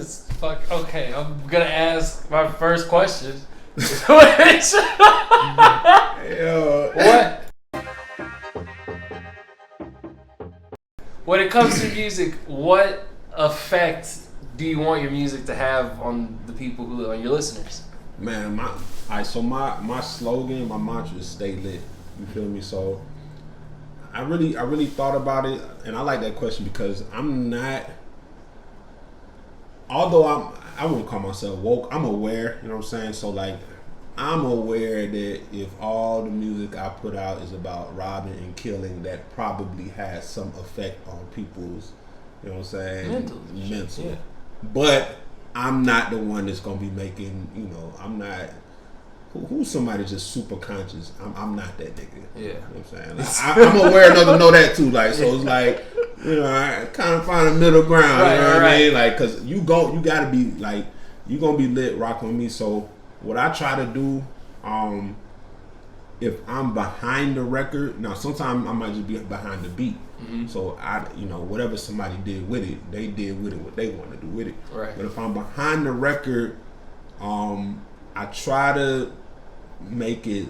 just fuck. Okay, I'm gonna ask my first question. What? When it comes to music, what effect do you want your music to have on the people who are your listeners? Man, my slogan, my mantra is stay lit. You feel me? So I really thought about it, and I like that question because I'm not. Although I wouldn't call myself woke. I'm aware. You know what I'm saying? So like, I'm aware that if all the music I put out is about robbing and killing, that probably has some effect on people's, you know what I'm saying, mental. Yeah. But I'm not the one that's gonna be making, you know, I'm not. Who's somebody just super conscious? I'm not that nigga. Yeah. You know what I'm saying? Like, I'm aware enough to know that too. Like, so it's like, you know, I kind of find a middle ground. Right, you know what I mean? Like, cause you gotta be like, you gonna be lit rocking with me. So what I try to do, if I'm behind the record, now sometimes I might just be behind the beat. Mm-hmm. So you know, whatever somebody did with it, they did with it what they want to do with it. Right. But if I'm behind the record, I try to make it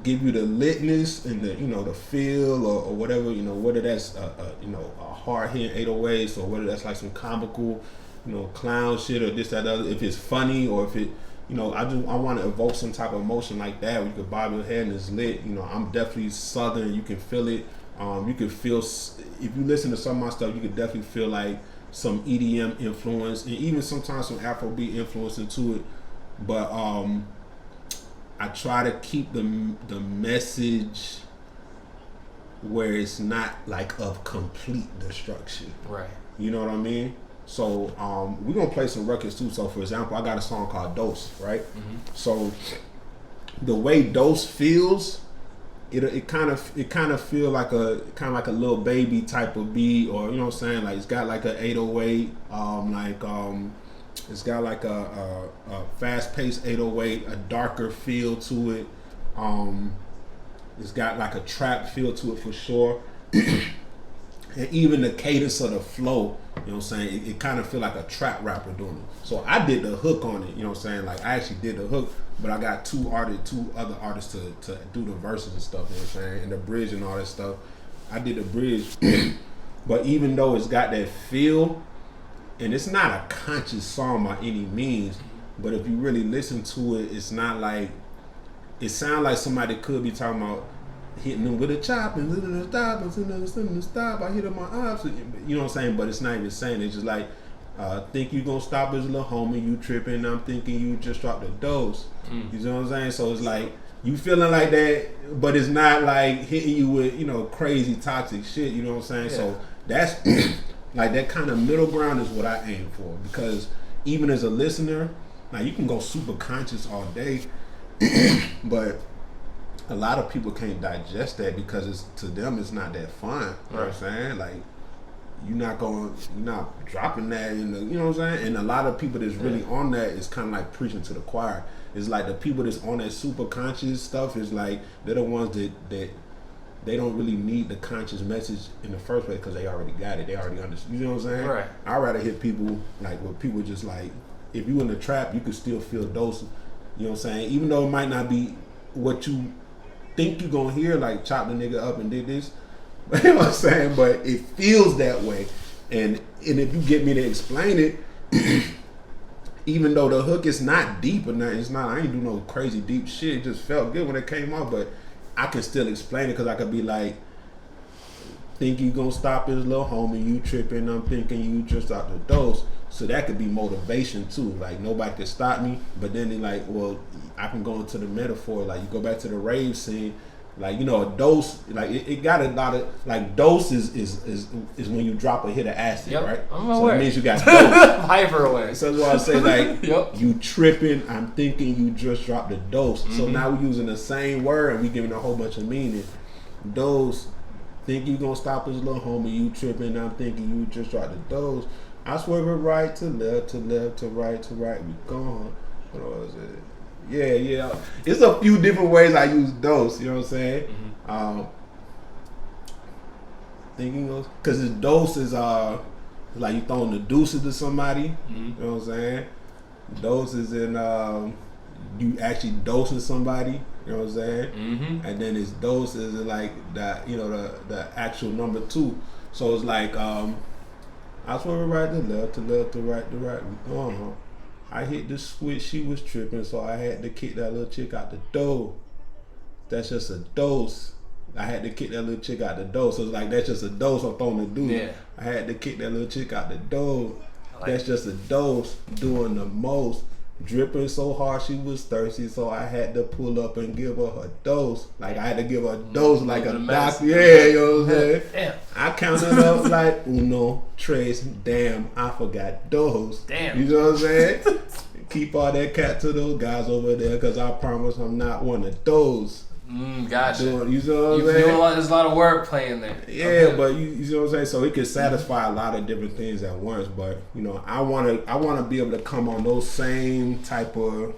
give you the litness and the, you know, the feel or whatever, you know, whether that's you know, a hard hitting 808s or whether that's like some comical, you know, clown shit or this, that, other. If it's funny or if it, you know, I want to evoke some type of emotion like that where you could bob your head and it's lit. You know, I'm definitely Southern. You can feel it. You can feel, if you listen to some of my stuff, you could definitely feel like some EDM influence and even sometimes some Afrobeat influence into it. But I try to keep the message where it's not like of complete destruction. Right. You know what I mean? So we're gonna play some records too. So for example, I got a song called Dose, right? Mm-hmm. So the way Dose feels, it kind of feel like a little baby type of beat, or you know what I'm saying? Like it's got like a 808, it's got like a fast-paced 808, a darker feel to it. It's got like a trap feel to it for sure. And even the cadence of the flow, you know what I'm saying? It kind of feel like a trap rapper doing it. So I did the hook on it, you know what I'm saying? Like I actually did the hook, but I got two other artists to do the verses and stuff, you know what I'm saying? And the bridge and all that stuff. I did the bridge. But even though it's got that feel, and it's not a conscious song by any means, but if you really listen to it, it's not like, it sounds like somebody could be talking about hitting them with a chop and stop and stop. I hit him my eyes, you know what I'm saying? But it's not even saying. It's just like, think you gonna stop his little homie, you tripping. I'm thinking you just dropped a dose. You know what I'm saying? So it's like you feeling like that, but it's not like hitting you with, you know, crazy toxic shit. You know what I'm saying? Yeah. So that's like that kind of middle ground is what I aim for, because even as a listener, now you can go super conscious all day, but a lot of people can't digest that because to them it's not that fun. You know what I'm saying? Like you're not dropping that in the, you know what I'm saying? And a lot of people that's really on that is kind of like preaching to the choir. It's like the people that's on that super conscious stuff is like they're the ones that they don't really need the conscious message in the first place because they already got it. They already understand. You know what I'm saying? Right. I'd rather hit people like where people just like, if you in the trap, you can still feel dose. You know what I'm saying? Even though it might not be what you think you're gonna hear, like chop the nigga up and did this. You know what I'm saying? But it feels that way. And if you get me to explain it, even though the hook is not deep or nothing, it's not, I ain't do no crazy deep shit. It just felt good when it came out, but I can still explain it because I could be like, think you gonna stop his little homie, you tripping, I'm thinking you just out the dose. So that could be motivation too. Like nobody could stop me, but then they like, well, I can go into the metaphor. Like you go back to the rave scene, like, you know, a dose, like it got a lot of, like dose is when you drop a hit of acid, right? I'm aware. So it means you got dose. Hyper aware. So that's why I say like, you tripping, I'm thinking you just dropped a dose. Mm-hmm. So now we're using the same word and we giving a whole bunch of meaning. Dose, think you gonna stop his little homie, you tripping, I'm thinking you just dropped the dose. I swerve it right to left, to left, to right, we gone. What was it? Yeah. It's a few different ways I use dose, you know what I'm saying? Mm-hmm. Thinking of, because the dose is It's like you throwing the deuces to somebody. Mm-hmm. You know what I'm saying? Doses in you actually dosing somebody. You know what I'm saying? Mm-hmm. And then it's doses in like that. You know the actual number 2. So it's like I swear right to left, to right, to right. I hit the switch. She was tripping, so I had to kick that little chick out the door. That's just a dose. I had to kick that little chick out the door. So it's like, that's just a dose I'm throwing the dude. Yeah. I had to kick that little chick out the door. Like that's just a dose. Doing the most. Dripping so hard she was thirsty, so I had to pull up and give her a dose. Like, I had to give her a dose like a doctor. Yeah, you know what I'm saying? Damn. I counted up like uno, tres, damn, I forgot dose. Damn. You know what I'm saying? Keep all that cat to those guys over there, because I promise I'm not one of those. Gotcha. You know what I'm saying? There's a lot of work playing there. Yeah, Okay. but you know what I'm saying? So it can satisfy a lot of different things at once. But, you know, I wanna be able to come on those same type of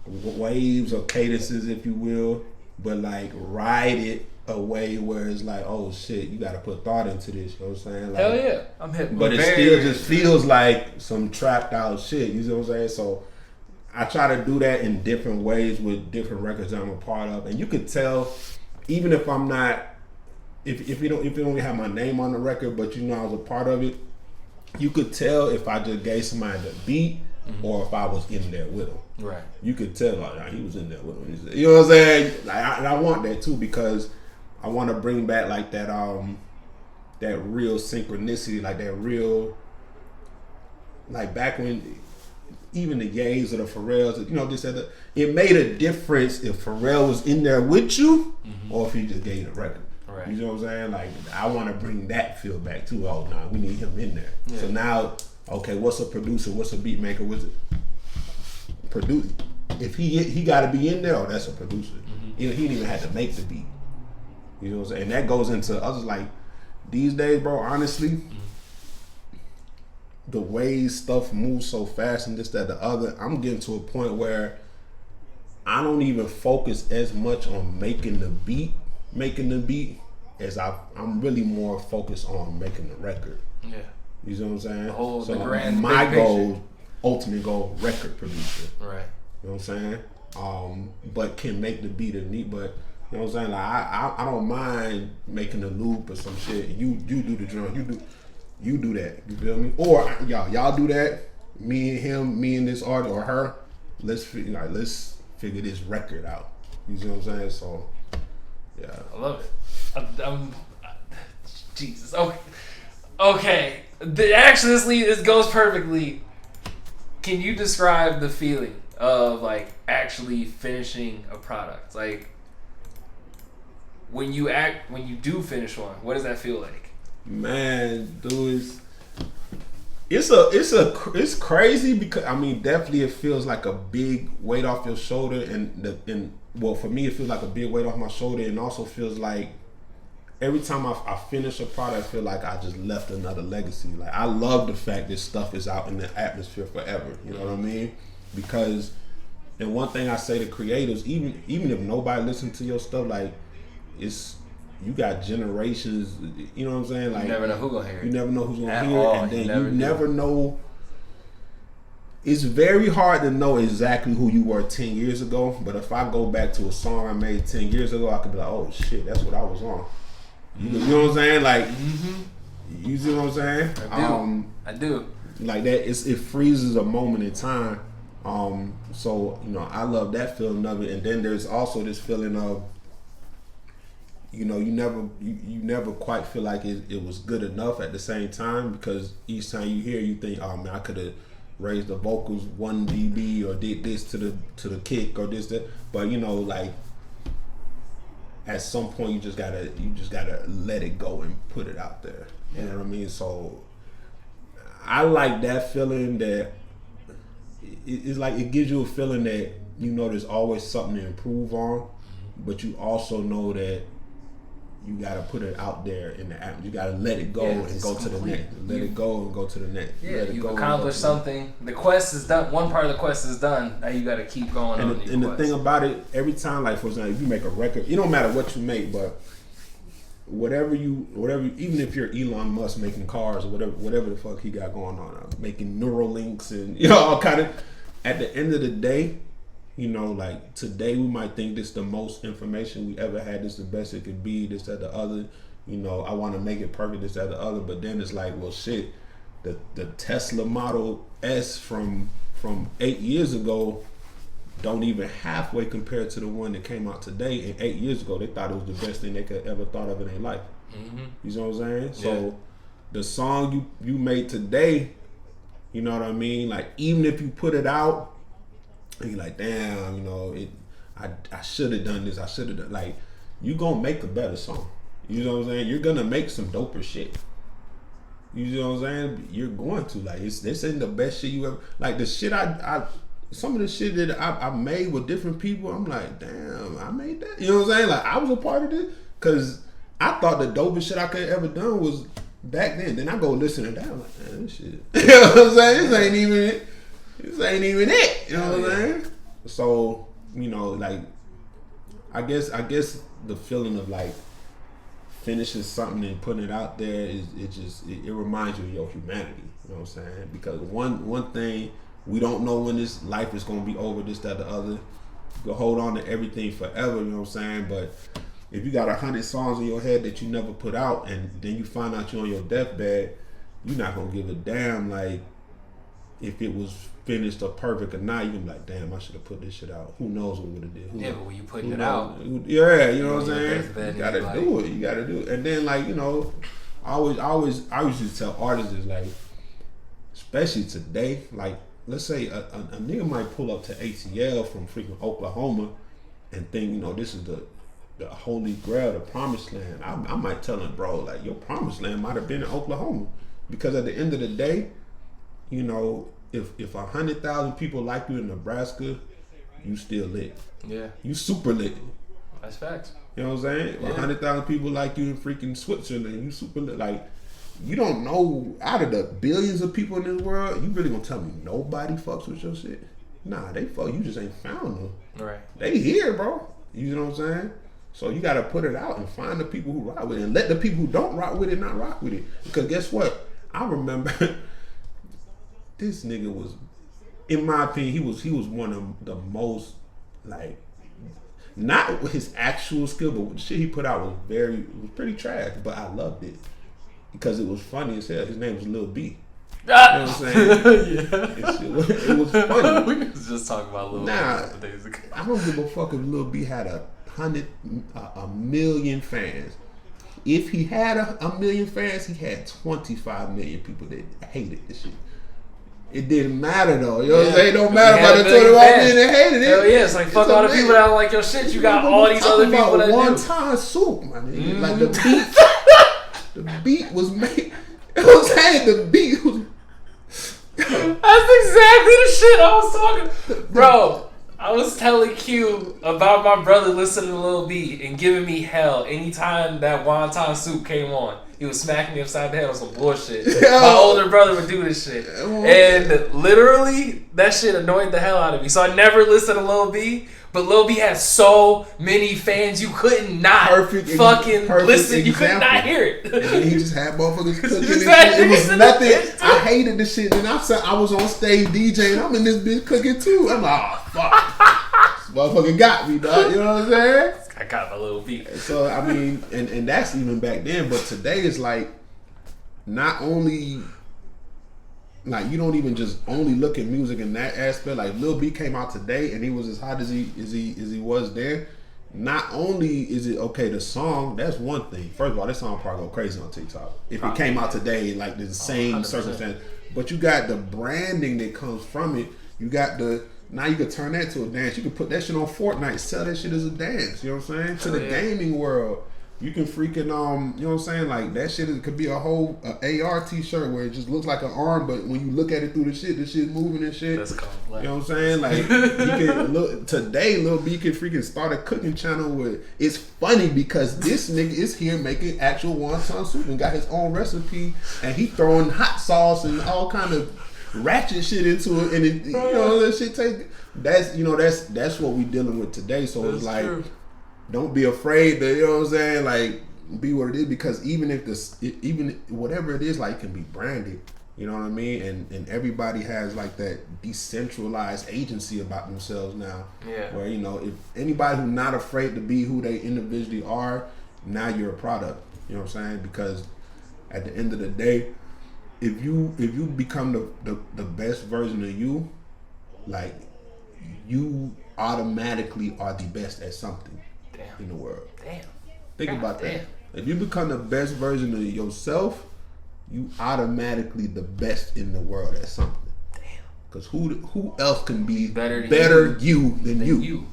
waves or cadences, if you will, but like ride it a way where it's like, oh shit, you gotta put thought into this. You know what I'm saying? Like, Hell yeah. I'm hip. but it still just feels like some trapped out shit. You know what I'm saying? So I try to do that in different ways with different records that I'm a part of, and you could tell, even if I'm not, if you don't have my name on the record, but you know I was a part of it, you could tell if I just gave somebody the beat or if I was in there with them. Right. You could tell, like, nah, he was in there with him. You know what I'm saying? Like, I want that too, because I want to bring back like that that real synchronicity, like that real, like back when. Even the Yays or the Pharrells, you know, it made a difference if Pharrell was in there with you or if he just gave you the record. Right. You know what I'm saying? Like, I want to bring that feel back too. Oh, nah, we need him in there. Yeah. So now, okay, what's a producer? What's a beat maker? What's it? Produce. If he got to be in there, oh, that's a producer. You know, he didn't even have to make the beat. You know what I'm saying? And that goes into others like these days, bro. Honestly. The way stuff moves so fast and this, that, the other, I'm getting to a point where I don't even focus as much on making the beat as I'm really more focused on making the record. Yeah. You know what I'm saying? The grand my big goal, ultimate goal, record producer. Right. You know what I'm saying? But can make the beat and neat, but you know what I'm saying? Like I don't mind making a loop or some shit. You do the drum, you do that, you feel me? Or y'all do that. Me and him, me and this artist or her. Let's figure this record out. You see what I'm saying? So, yeah. I love it. Jesus. Okay. Actually, this goes perfectly. Can you describe the feeling of like actually finishing a product? Like when you do finish one, what does that feel like? Man, dude, it's crazy because I mean, definitely it feels like a big weight off your shoulder, and well, for me it feels like a big weight off my shoulder, and also feels like every time I finish a product, I feel like I just left another legacy. Like, I love the fact this stuff is out in the atmosphere forever. You know what I mean? Because, and one thing I say to creators, even if nobody listens to your stuff, like you got generations, you know what I'm saying? Like, you never know who's gonna hear it. You never know who's gonna At hear all. it, and then You never know. It's very hard to know exactly who you were 10 years ago, but if I go back to a song I made 10 years ago, I could be like, oh shit, that's what I was on. You know what I'm saying? Like, you see what I'm saying? I do. Like that, it freezes a moment in time. So, you know, I love that feeling of it, and then there's also this feeling of, you know, you never quite feel like it was good enough at the same time, because each time you hear, you think, oh man, I could have raised the vocals 1 dB or did this to the kick or this that. But you know, like at some point you just gotta let it go and put it out there. You know what I mean? So I like that feeling, that it's like it gives you a feeling that you know there's always something to improve on, but you also know that you gotta put it out there in the app. You gotta let it go and go to the next. Let it go and go to the next. Yeah, you've accomplished something. The quest is done. One part of the quest is done. Now you gotta keep going on. And the thing about it, every time, like for example, if you make a record, it don't matter what you make, but whatever even if you're Elon Musk making cars or whatever the fuck he got going on, making Neuralinks and all kind of. At the end of the day, like today we might think this the most information we ever had. This the best it could be. This that the other. I want to make it perfect. This that the other. But then it's like, well, shit. The Tesla Model S from 8 years ago don't even halfway compared to the one that came out today. And 8 years ago, they thought it was the best thing they could ever thought of in their life. Mm-hmm. You know what I'm saying? Yeah. So the song you made today, you know what I mean? Like, even if you put it out, and you're like, damn, I should have done this. I should have done, like, you gonna make a better song. You know what I'm saying? You're gonna make some doper shit. You know what I'm saying? You're going to, like, this ain't the best shit you ever, like, the shit some of the shit that I made with different people, I'm like, damn, I made that. You know what I'm saying? Like, I was a part of this, because I thought the dopest shit I could ever done was back then. Then I go listen to that, I'm like, man, this shit. You know what I'm saying? This ain't even it. You know what I'm saying? So, like, I guess the feeling of, like, finishing something and putting it out there it reminds you of your humanity. You know what I'm saying? Because one thing, we don't know when this life is gonna be over, this, that, the other. You can hold on to everything forever, you know what I'm saying? But if you got 100 songs in your head that you never put out, and then you find out you're on your deathbed, you're not gonna give a damn, like, if it was finished or perfect or not. You're gonna be like, damn, I should have put this shit out. Who knows what would have did? But when you putting it out, yeah, you know what I'm saying? You gotta do it. You gotta do it. And then, like, I used to tell artists, is like, especially today, like, let's say a nigga might pull up to ATL from freaking Oklahoma and think, this is the holy grail, the promised land. I might tell him, bro, like, your promised land might have been in Oklahoma, because at the end of the day, if 100,000 people like you in Nebraska, you still lit. Yeah. You super lit. That's facts. You know what I'm saying? Yeah. 100,000 people like you in freaking Switzerland, you super lit. Like, you don't know, out of the billions of people in this world, you really gonna tell me nobody fucks with your shit? Nah, they fuck. You just ain't found them. Right. They here, bro. You know what I'm saying? So you gotta put it out and find the people who rock with it, and let the people who don't rock with it not rock with it. Because guess what? I remember this nigga was, in my opinion, he was one of the most, like, not his actual skill, but the shit he put out was pretty trash. But I loved it because it was funny as hell. His name was Lil B. You know what I'm saying? Yeah. It was funny. We was just talking about Lil B a couple days ago. I don't give a fuck if Lil B had a million fans. If he had a million fans, he had 25 million people that hated the shit. It didn't matter though. You know what I'm saying? It don't matter about the 25 million that hated it. Hell yeah, it's like fuck all the people that don't like your shit. You got all these other people that do. One-time soup, my nigga. Like the beat was made. You know what I'm saying? The beat was. That's exactly the shit I was talking. Bro, I was telling Q about my brother listening to Lil B and giving me hell anytime that wonton soup came on. He was smacking me upside the head on some bullshit. My older brother would do this shit. And literally, that shit annoyed the hell out of me. So I never listened to Lil B. But Lil B has so many fans, you couldn't not fucking listen. You could not hear it. And then he just had motherfuckers cooking. It was nothing. I hated the shit. And I was on stage DJing. I'm in this bitch cooking too. I'm like, oh, fuck. This motherfucker got me, dog. You know what I'm saying? I got my Lil B. So, I mean, and that's even back then. But today is like, not only... Like, you don't even just only look at music in that aspect. Like, Lil B came out today and he was as hot as he was there. Not only is it okay, the song, that's one thing. First of all, this song probably go crazy on TikTok if it came out today, like the same 100%. Circumstance. But you got the branding that comes from it. You got now you can turn that to a dance. You can put that shit on Fortnite, sell that shit as a dance. You know what I'm saying? To the gaming world. You can freaking, you know what I'm saying? Like, that shit could be a whole AR t-shirt where it just looks like an arm, but when you look at it through the shit's moving and shit. That's complex. You know what I'm saying? Like, you can look, today, Lil B can freaking start a cooking channel with, it's funny because this nigga is here making actual wonton soup and got his own recipe, and he throwing hot sauce and all kind of ratchet shit into it, and it, you know, that shit that's what we dealing with today. So that's it's like, true. Don't be afraid to, you know what I'm saying, like, be what it is, because even if even whatever it is, like, it can be branded. You know what I mean? And everybody has like that decentralized agency about themselves now. Yeah. Where, you know, if anybody who's not afraid to be who they individually are, now you're a product. You know what I'm saying? Because at the end of the day, if you become the best version of you, like, you automatically are the best at something in the world. Damn. Think about that. If you become the best version of yourself, you automatically the best in the world at something. Damn. Because who else can be better you than you? You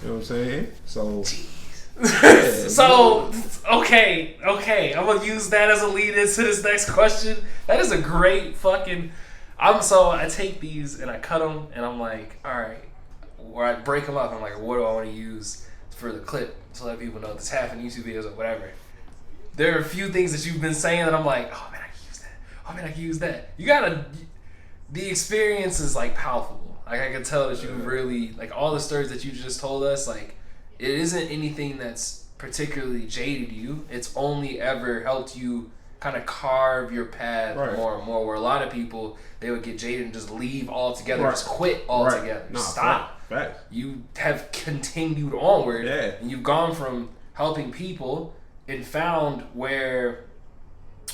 know what I'm saying? So. Yeah, so okay, I'm gonna use that as a lead into this next question. That is a great fucking. I take these and I cut them and I'm like, all right, or I break them up. I'm like, what do I want to use for the clip to let people know this happened, YouTube videos or whatever. There are a few things that you've been saying that I'm like, oh man, I can use that. Oh man, I can use that. You gotta. The experience is like palpable. Like, I can tell that you really, like, all the stories that you just told us, like. It isn't anything that's particularly jaded you. It's only ever helped you kind of carve your path more and more. Where a lot of people, they would get jaded and just leave altogether, just quit altogether. Nah, stop. Fact. You have continued onward, and you've gone from helping people and found where,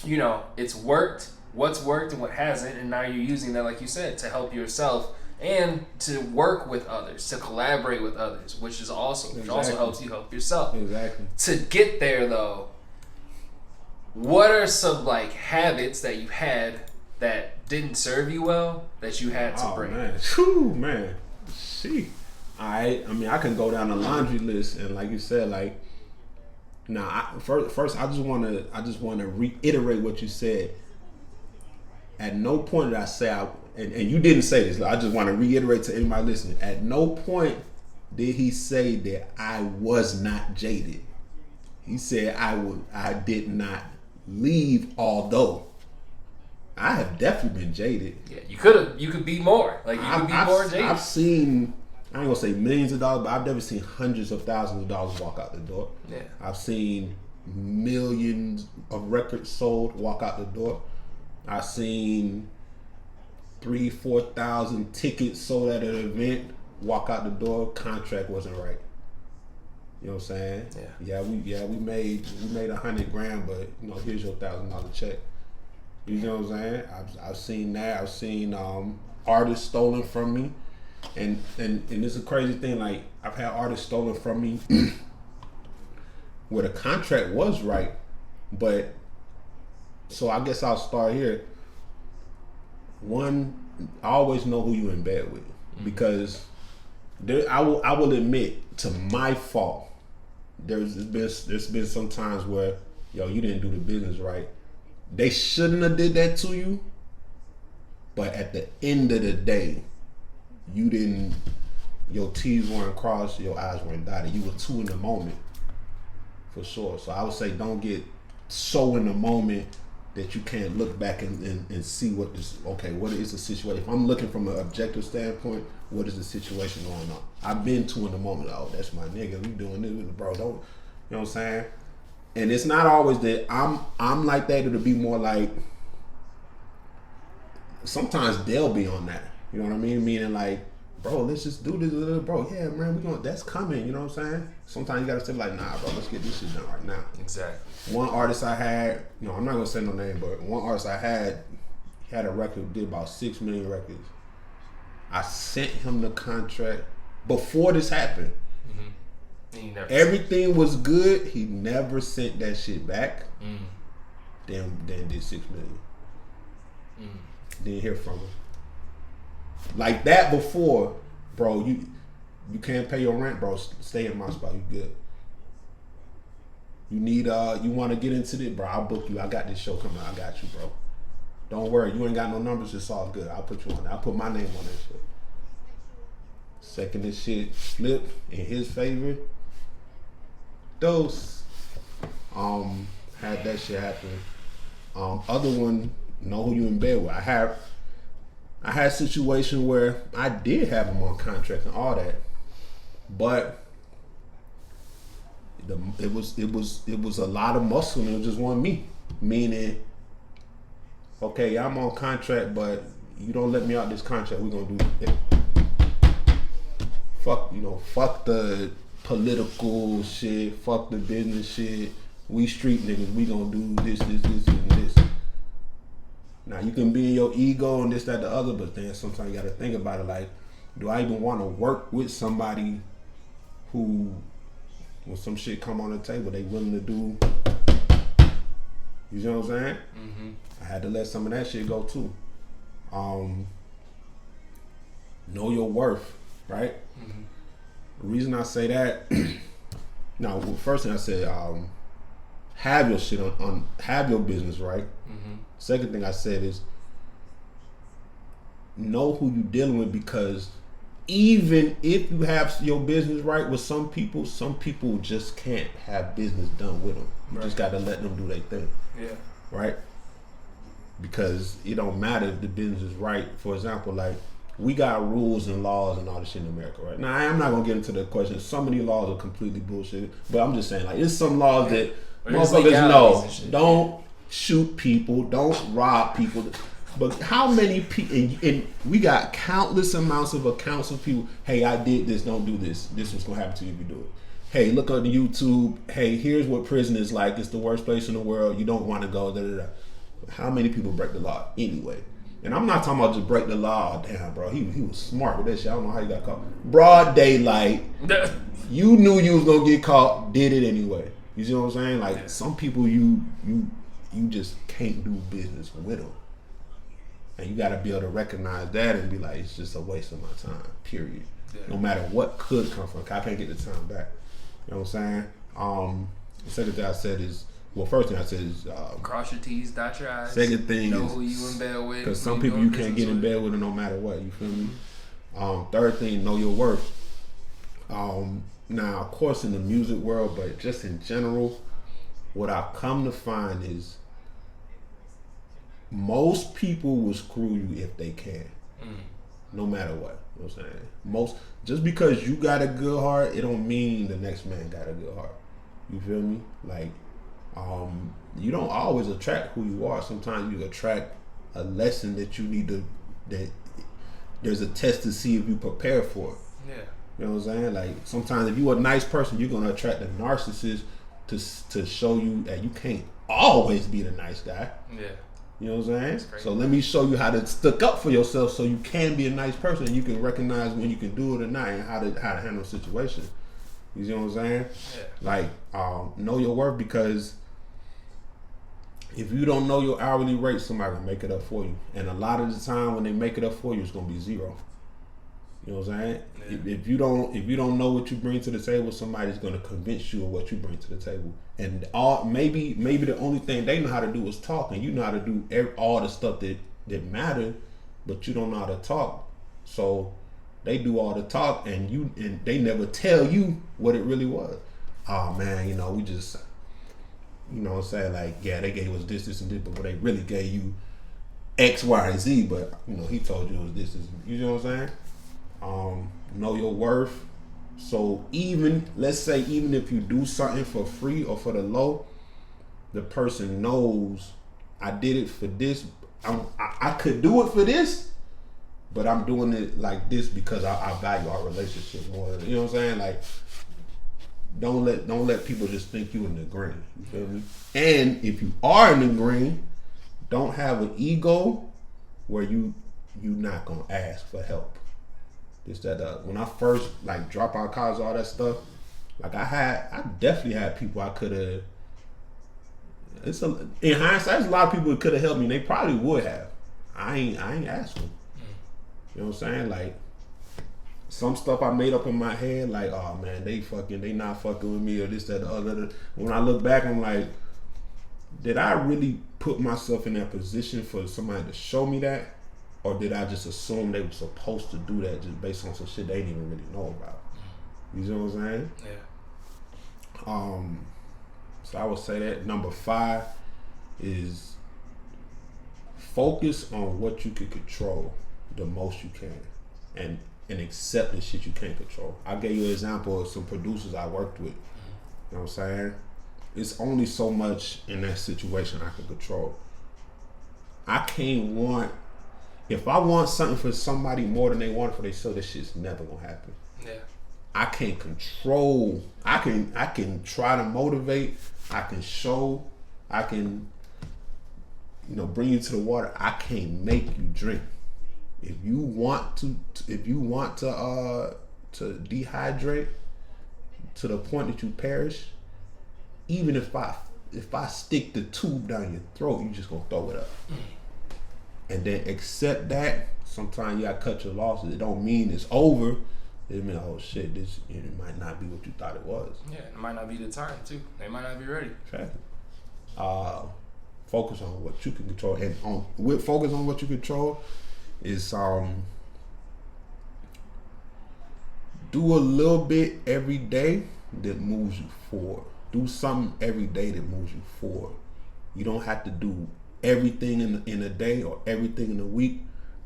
you know, it's worked, what's worked and what hasn't, and now you're using that, like you said, to help yourself. And to work with others, to collaborate with others, which also helps you help yourself. Exactly. To get there, though, what are some like habits that you had that didn't serve you well that you had to break? Man. Whew, man. See, I mean, I can go down the laundry list, and like you said, like, first, I just want to reiterate what you said. At no point did I say and you didn't say this. I just want to reiterate to anybody listening. At no point did he say that I was not jaded. He said I did not leave, although I have definitely been jaded. Yeah, you could be more. Like, you could be more jaded. I've seen, I ain't gonna say millions of dollars, but I've never seen hundreds of thousands of dollars walk out the door. Yeah. I've seen millions of records sold walk out the door. I've seen 3,000-4,000 tickets sold at an event, walk out the door, contract wasn't right. You know what I'm saying? Yeah. We made $100,000, but, you know, here's your $1,000 check. You know what I'm saying? I've seen that. I've seen artists stolen from me, and this is a crazy thing. Like, I've had artists stolen from me where the contract was right, but so I guess I'll start here. One, I always know who you in bed with, because I will admit, to my fault, there's been some times where, yo, you didn't do the business right. They shouldn't have did that to you, but at the end of the day, you didn't. Your T's weren't crossed, your I's weren't dotted. You were too in the moment, for sure. So I would say, don't get so in the moment that you can't look back and see what is the situation. If I'm looking from an objective standpoint, what is the situation going on? I've been too in the moment. Oh, that's my nigga. We doing this, bro. Don't, you know what I'm saying? And it's not always that I'm like that. It'll be more like, sometimes they'll be on that. You know what I mean? Meaning like, bro, let's just do this, bro. Yeah, man, that's coming. You know what I'm saying? Sometimes you gotta say like, nah, bro, let's get this shit done right now. Exactly. One artist I had, I'm not gonna say no name, but one artist I had, he had a record, did about 6 million records. I sent him the contract before this happened. Mm-hmm. Everything was good. He never sent that shit back. Then did 6 million. Didn't hear from him. Like that before, bro. You can't pay your rent, bro. Stay in my spot. You good. You need you want to get into this, bro? I'll book you. I got this show coming. I got you, bro. Don't worry. You ain't got no numbers. It's all good. I'll put you on. I'll put my name on that shit. Second, this shit flipped in his favor. Those had that shit happen. Other one, know who you in bed with. I had a situation where I did have him on contract and all that, but it was a lot of muscle and it just wasn't me. Meaning, okay, I'm on contract, but you don't let me out this contract, we're gonna do it. Fuck the political shit, fuck the business shit. We street niggas, we gonna do this, and this. Now you can be in your ego and this, that, the other, but then sometimes you gotta think about it like, do I even wanna work with somebody who, when some shit come on the table, they willing to do, you know what I'm saying? Mm-hmm. I had to let some of that shit go too. Know your worth, right? Mm-hmm. The reason I say that, now, first thing I said, have your shit on have your business right. Mm-hmm. Second thing I said is know who you're dealing with, because even if you have your business right with some people just can't have business done with them. You just got to let them do their thing. Yeah. Right? Because it don't matter if the business is right. For example, like, we got rules and laws and all this shit in America, right? Now, I'm not going to get into the question. Some of these laws are completely bullshit. But I'm just saying, like, there's some laws that motherfuckers know. Don't shoot people. Don't rob people. But how many people, and we got countless amounts of accounts of people, hey, I did this, don't do this. This was going to happen to you if you do it. Hey, look on the YouTube. Hey, here's what prison is like. It's the worst place in the world. You don't want to go. Da, da, da. How many people break the law anyway? And I'm not talking about just break the law. Damn, bro, he was smart with that shit. I don't know how he got caught. Broad daylight. You knew you was gonna get caught. Did it anyway. You see what I'm saying? Like, some people you just can't do business with them, and you got to be able to recognize that and be like, it's just a waste of my time. Period. Yeah. No matter what could come from, I can't get the time back. You know what I'm saying? The second thing I said is. Well, first thing I said is cross your T's, dot your I's. Second thing know is who you in bed with. Because some people you can't get in bed with no matter what. You feel me? Third thing, know your worth. Now, of course, in the music world, but just in general, what I've come to find is most people will screw you if they can, no matter what. You know what I'm saying? Just because you got a good heart, it don't mean the next man got a good heart. You feel me? Like. You don't always attract who you are. Sometimes you attract a lesson that you need to, that there's a test to see if you prepare for it. Yeah. You know what I'm saying? Like, sometimes if you're a nice person, you're going to attract a narcissist to show you that you can't always be the nice guy. Yeah. You know what I'm saying? So let me show you how to stick up for yourself so you can be a nice person and you can recognize when you can do it or not and how to handle situations. You see what I'm saying? Yeah. Like, know your worth, because if you don't know your hourly rate, somebody will make it up for you. And a lot of the time when they make it up for you, it's gonna be zero. You know what I'm saying? Yeah. If you don't know what you bring to the table, somebody's gonna convince you of what you bring to the table. And maybe the only thing they know how to do is talk, and you know how to do all the stuff that matter, but you don't know how to talk. So they do all the talk, and they never tell you what it really was. Oh man, we just. You know what I'm saying? Like, yeah, they gave us this, and this, but they really gave you X, Y, and Z, but, he told you it was this. You know what I'm saying? Know your worth. So let's say even if you do something for free or for the low, the person knows I did it for this. I could do it for this, but I'm doing it like this because I value our relationship more. You know what I'm saying? Like, don't let people just think you in the green. You feel me? And if you are in the green, don't have an ego where you not gonna ask for help. Just that when I first drop out college, all that stuff, I definitely had people I could have. In hindsight, there's a lot of people that could have helped me. They probably would have. I ain't asked them. You know what I'm saying? Like, some stuff I made up in my head, like, oh man, they not fucking with me, or this, that, the other. When I look back, I'm like, did I really put myself in that position for somebody to show me that? Or did I just assume they were supposed to do that just based on some shit they didn't even really know about? You know what I'm saying? Yeah. So I would say that number 5 is focus on what you can control the most you can, and accept the shit you can't control. I gave you an example of some producers I worked with. You know what I'm saying? It's only so much in that situation I can control. I can't want, if I want something for somebody more than they want it for themselves, this shit's never gonna happen. Yeah. I can't control. I can try to motivate. I can show. I can, bring you to the water. I can't make you drink. If you want to dehydrate to the point that you perish, even if I stick the tube down your throat, you just gonna throw it up. And then accept that. Sometimes you gotta cut your losses. It don't mean it's over. It mean, oh shit, it might not be what you thought it was. Yeah, it might not be the time too. They might not be ready. Exactly. Focus on what you can control, and with focus on what you control is do a little bit every day that moves you forward. Do something every day that moves you forward. You don't have to do everything in a day or everything in a week,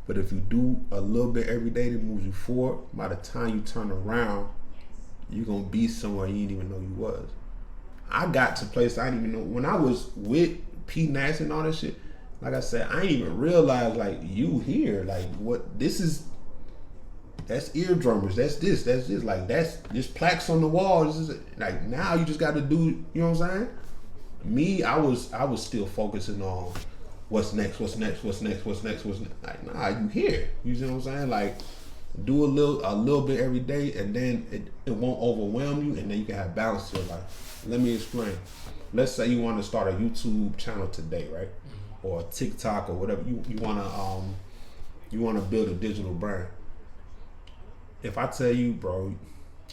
but if you do a little bit every day that moves you forward, by the time you turn around, you're gonna be somewhere you didn't even know you was. I got to places I didn't even know. When I was with P. Nash and all that shit, like I said, I didn't even realize like you here, like what this is. That's eardrummers. That's this. Like there's plaques on the wall. This is like now you just got to do. You know what I'm saying? Me, I was still focusing on what's next. Like nah, you here. You see what I'm saying? Like do a little bit every day, and then it won't overwhelm you, and then you can have balance to your life. Let me explain. Let's say you want to start a YouTube channel today, right? Or TikTok or whatever. You want to build a digital brand. If I tell you, bro,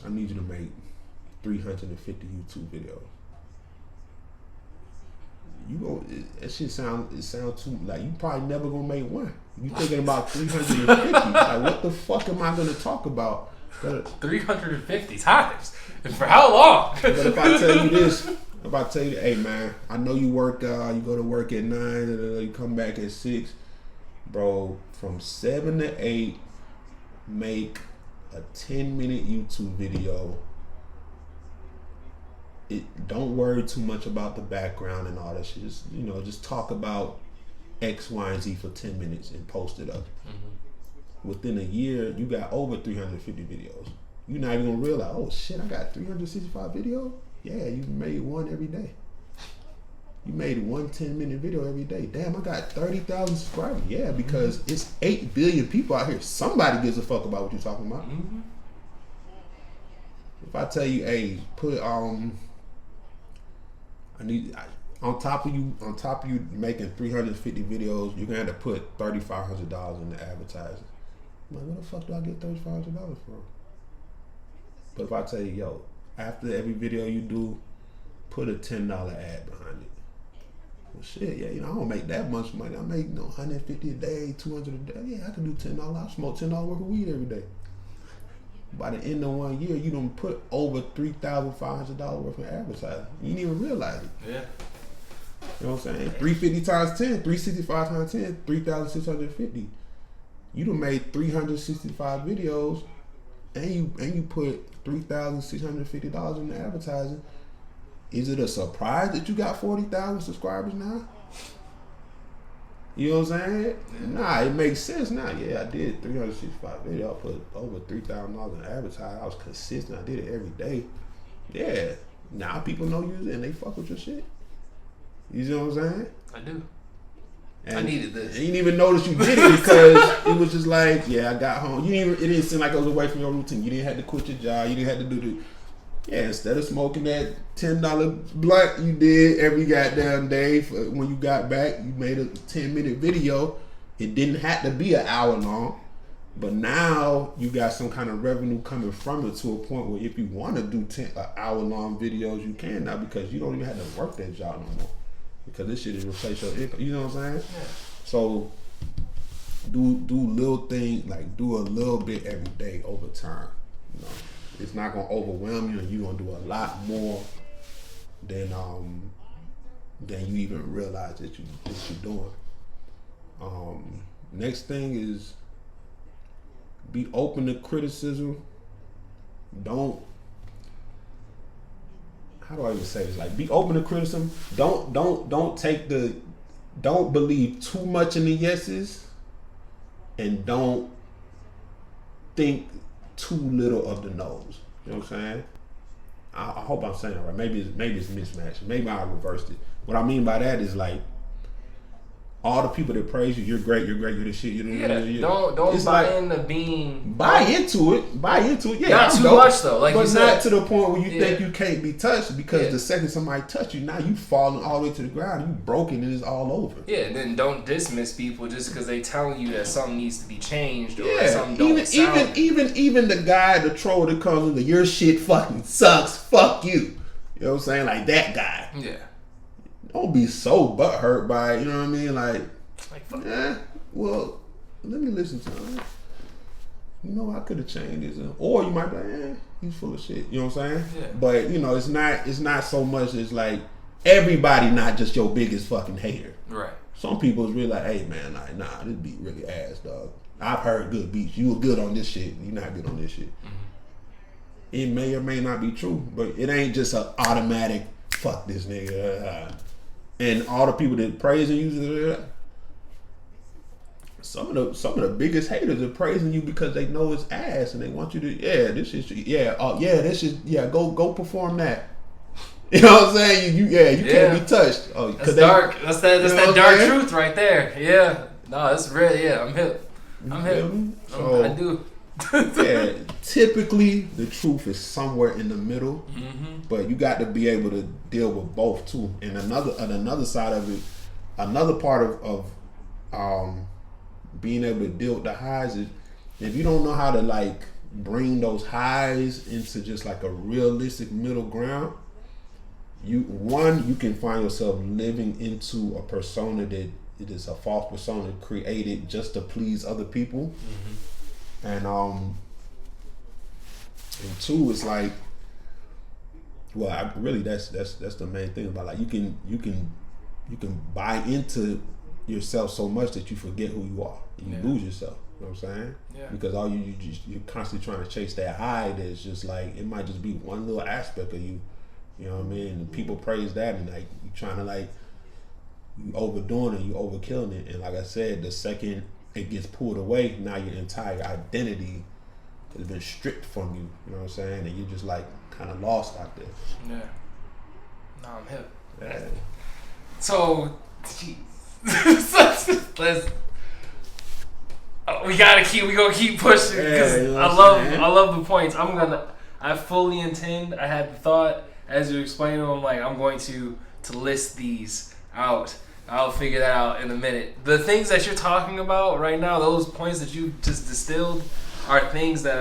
I need you to make 350 YouTube videos, that shit sound too, like you probably never gonna make one. You thinking about 350? Like what the fuck am I gonna talk about? 350 times. And for how long? But if I tell you this, hey man, I know you work, you go to work at 9, you come back at 6, bro. From 7 to 8, make a 10-minute YouTube video. Don't worry too much about the background and all that shit. Just talk about X, Y, and Z for 10 minutes and post it up. Mm-hmm. Within a year, you got over 350 videos. You're not even gonna realize, oh shit, I got 365 videos? Yeah, you made one every day. You made one 10-minute video every day. Damn, I got 30,000 subscribers. Yeah, because it's 8 billion people out here. Somebody gives a fuck about what you're talking about. Mm-hmm. If I tell you, hey, put on top of you making 350 videos, you're gonna have to put $3,500 in the advertising. I'm like, where the fuck do I get $3,500 from? But if I tell you, yo, after every video you do, put a $10 ad behind it. Well, shit, yeah, I don't make that much money. I make 150 a day, 200 a day. Yeah, I can do $10. I smoke $10 worth of weed every day. By the end of 1 year, you done put over $3,500 worth of advertising. You didn't even realize it. Yeah. You know what I'm saying? 350 times 10, 365 times 10, 3,650. You done made 365 videos, and you put $3,650 in the advertising. Is it a surprise that you got 40,000 subscribers now? You know what I'm saying? Nah, it makes sense now. Yeah, I did 365 videos. I put over $3,000 in advertising. I was consistent. I did it every day. Yeah. Now people know you and they fuck with your shit. You know what I'm saying? I do. And I needed this. You didn't even notice you did it because it was just like, yeah, I got home. It didn't seem like it was away from your routine. You didn't have to quit your job. You didn't have to do the... Yeah, instead of smoking that $10 blunt you did every goddamn day when you got back, you made a 10-minute video. It didn't have to be an hour long, but now you got some kind of revenue coming from it to a point where if you want to do 10 hour-long videos, you can now because you don't even have to work that job no more because this shit is replace your income. You know what I'm saying? Yeah. So do little things, like do a little bit every day over time. It's not gonna overwhelm you, and you're gonna do a lot more than you even realize that you're doing. Next thing is be open to criticism. How how do I even say this? Like, be open to criticism. Don't believe too much in the yeses, and don't think too little of the no's. You know what I'm saying? I hope I'm saying it right. Maybe it's mismatched. Maybe I reversed it. What I mean by that is like, all the people that praise you, you're great, you're the shit. You know, don't buy into being. Buy into it. Yeah, not too much though. Like but you said, not to the point where you think you can't be touched, because the second somebody touch you, now you falling all the way to the ground. You broken and it's all over. Yeah, and then don't dismiss people just because they telling you that something needs to be changed or something don't sound. Even the guy, the troll that comes in, your shit fucking sucks. Fuck you. You know what I'm saying? Like that guy. Yeah. Don't be so butthurt by it, you know what I mean? Like well, let me listen to him. You know, I could have changed this. Or you might be like, he's full of shit. You know what I'm saying? Yeah. But, you know, it's not so much as like, everybody not just your biggest fucking hater. Right. Some people is really like, hey, man, like, nah, this beat really ass, dog. I've heard good beats. You were good on this shit. You're not good on this shit. Mm-hmm. It may or may not be true, but it ain't just an automatic, fuck this nigga. And all the people that praising you, some of the biggest haters are praising you because they know it's ass and they want you to this is go perform that. You know what I'm saying? You can't be touched. Oh, that's dark. That's that dark truth right there. Yeah, no, that's real. Yeah, I'm hip. So, I do. Typically the truth is somewhere in the middle, but you got to be able to deal with both too. And another side of it, another part of being able to deal with the highs is, if you don't know how to like bring those highs into just like a realistic middle ground, you can find yourself living into a persona that it is a false persona created just to please other people. And two, it's like, well, that's the main thing about, like, you can buy into yourself so much that you forget who you are. You lose yourself. You know what I'm saying? Yeah. Because all you're constantly trying to chase that high. That's just like, it might just be one little aspect of you. You know what I mean? And people praise that, and like you trying to like, you overdoing it, you overkilling it, and like I said, the second it gets pulled away, now your entire identity has been stripped from you. You know what I'm saying? And you're just like kind of lost out there. Yeah. No, I'm hip. Yeah. So, we gonna keep pushing because I love the points. I fully intend. I had the thought as you explained them. I'm like, I'm going to list these out. I'll figure that out in a minute. The things that you're talking about right now, those points that you just distilled, are things that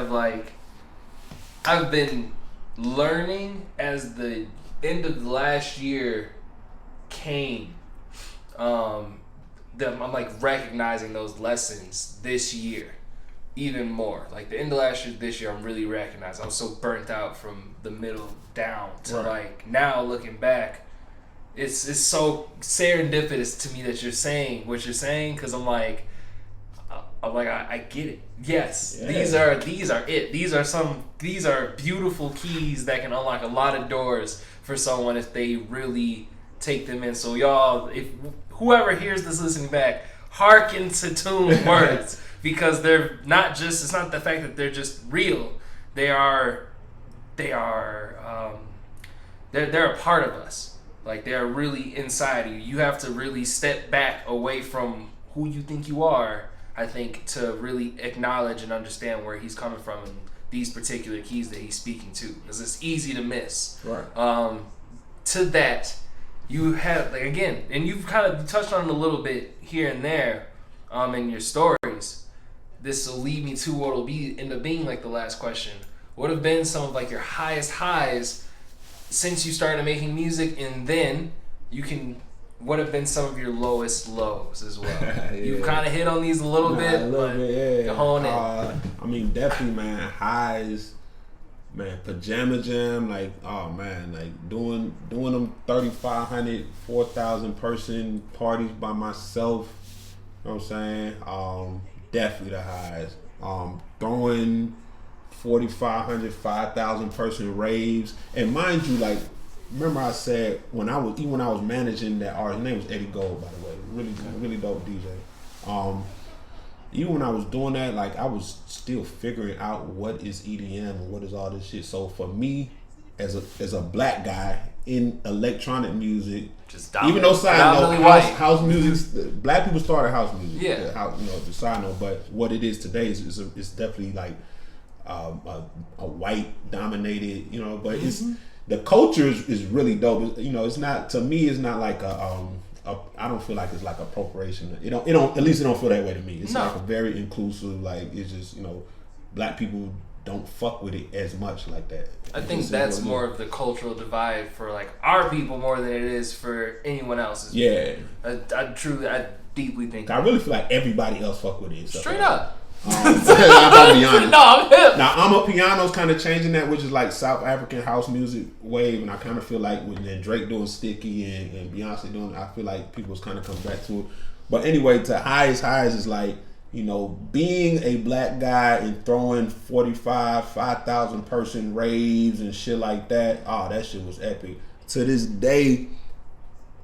I've been learning as the end of the last year came. I'm like recognizing those lessons this year even more. Like the end of last year, this year, I'm really recognizing. I was so burnt out from the middle down to like now looking back. It's so serendipitous to me that you're saying what you're saying, because I'm like I get it. Yes, these are it. These are beautiful keys that can unlock a lot of doors for someone if they really take them in. So y'all, if whoever hears this listening back, hearken to Toone words, because they're not just. It's not the fact that they're just real. They're a part of us. Like, they're really inside of you. You have to really step back away from who you think you are, I think, to really acknowledge and understand where he's coming from and these particular keys that he's speaking to. Because it's easy to miss. Right. To that, you have, like, again, and you've kind of touched on it a little bit here and there in your stories. This will lead me to what will end up being, like, the last question. What have been some of, like, your highest highs since you started making music, and then what have been some of your lowest lows as well? You've kind of hit on these a little bit, but hone in. I mean, definitely, man, highs, man, Pajama Jam, like, oh man, like doing them 3,500, 4,000 person parties by myself. You know what I'm saying? Definitely the highs. Throwing 4,500, 5,000 person raves, and mind you, like remember I said when I was managing that artist, his name was Eddie Gold, by the way, really dope DJ. Even when I was doing that, like I was still figuring out what is EDM and what is all this shit. So for me, as a black guy in electronic music, just even though house music, black people started house music. Yeah, the side note. But what it is today is definitely like a white dominated, but it's the culture is really dope. It's not, to me, it's not like I don't feel like it's like appropriation. It don't at least it don't feel that way to me. It's like a very inclusive, like it's just, black people don't fuck with it as much like that. I think that's more of the cultural divide for like our people more than it is for anyone else's. Yeah. I deeply think I really feel like everybody else fuck with it. Straight up. I'm gonna be honest. No, I'm hip. Now, Amapiano's kind of changing that, which is like South African house music wave, and I kind of feel like when Drake doing Sticky and Beyonce doing it, I feel like people's kind of come back to it. But anyway, to highest is like, being a black guy and throwing 5,000 person raves and shit like that. Oh, that shit was epic. To this day,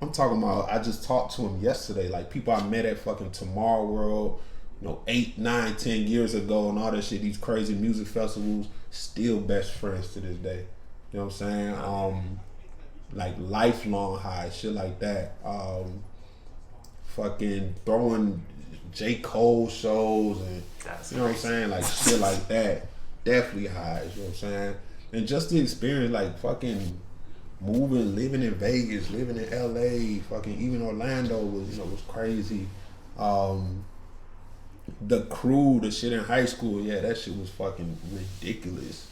I'm talking about, I just talked to him yesterday, like people I met at fucking Tomorrow World, 8, 9, 10 years ago and all that shit, these crazy music festivals, still best friends to this day. You know what I'm saying? Like lifelong highs, shit like that. Fucking throwing J. Cole shows and you know what I'm saying? Like shit like that. Definitely highs, you know what I'm saying? And just the experience, like fucking moving, living in Vegas, living in LA, fucking even Orlando was crazy. The crew, the shit in high school, yeah, that shit was fucking ridiculous.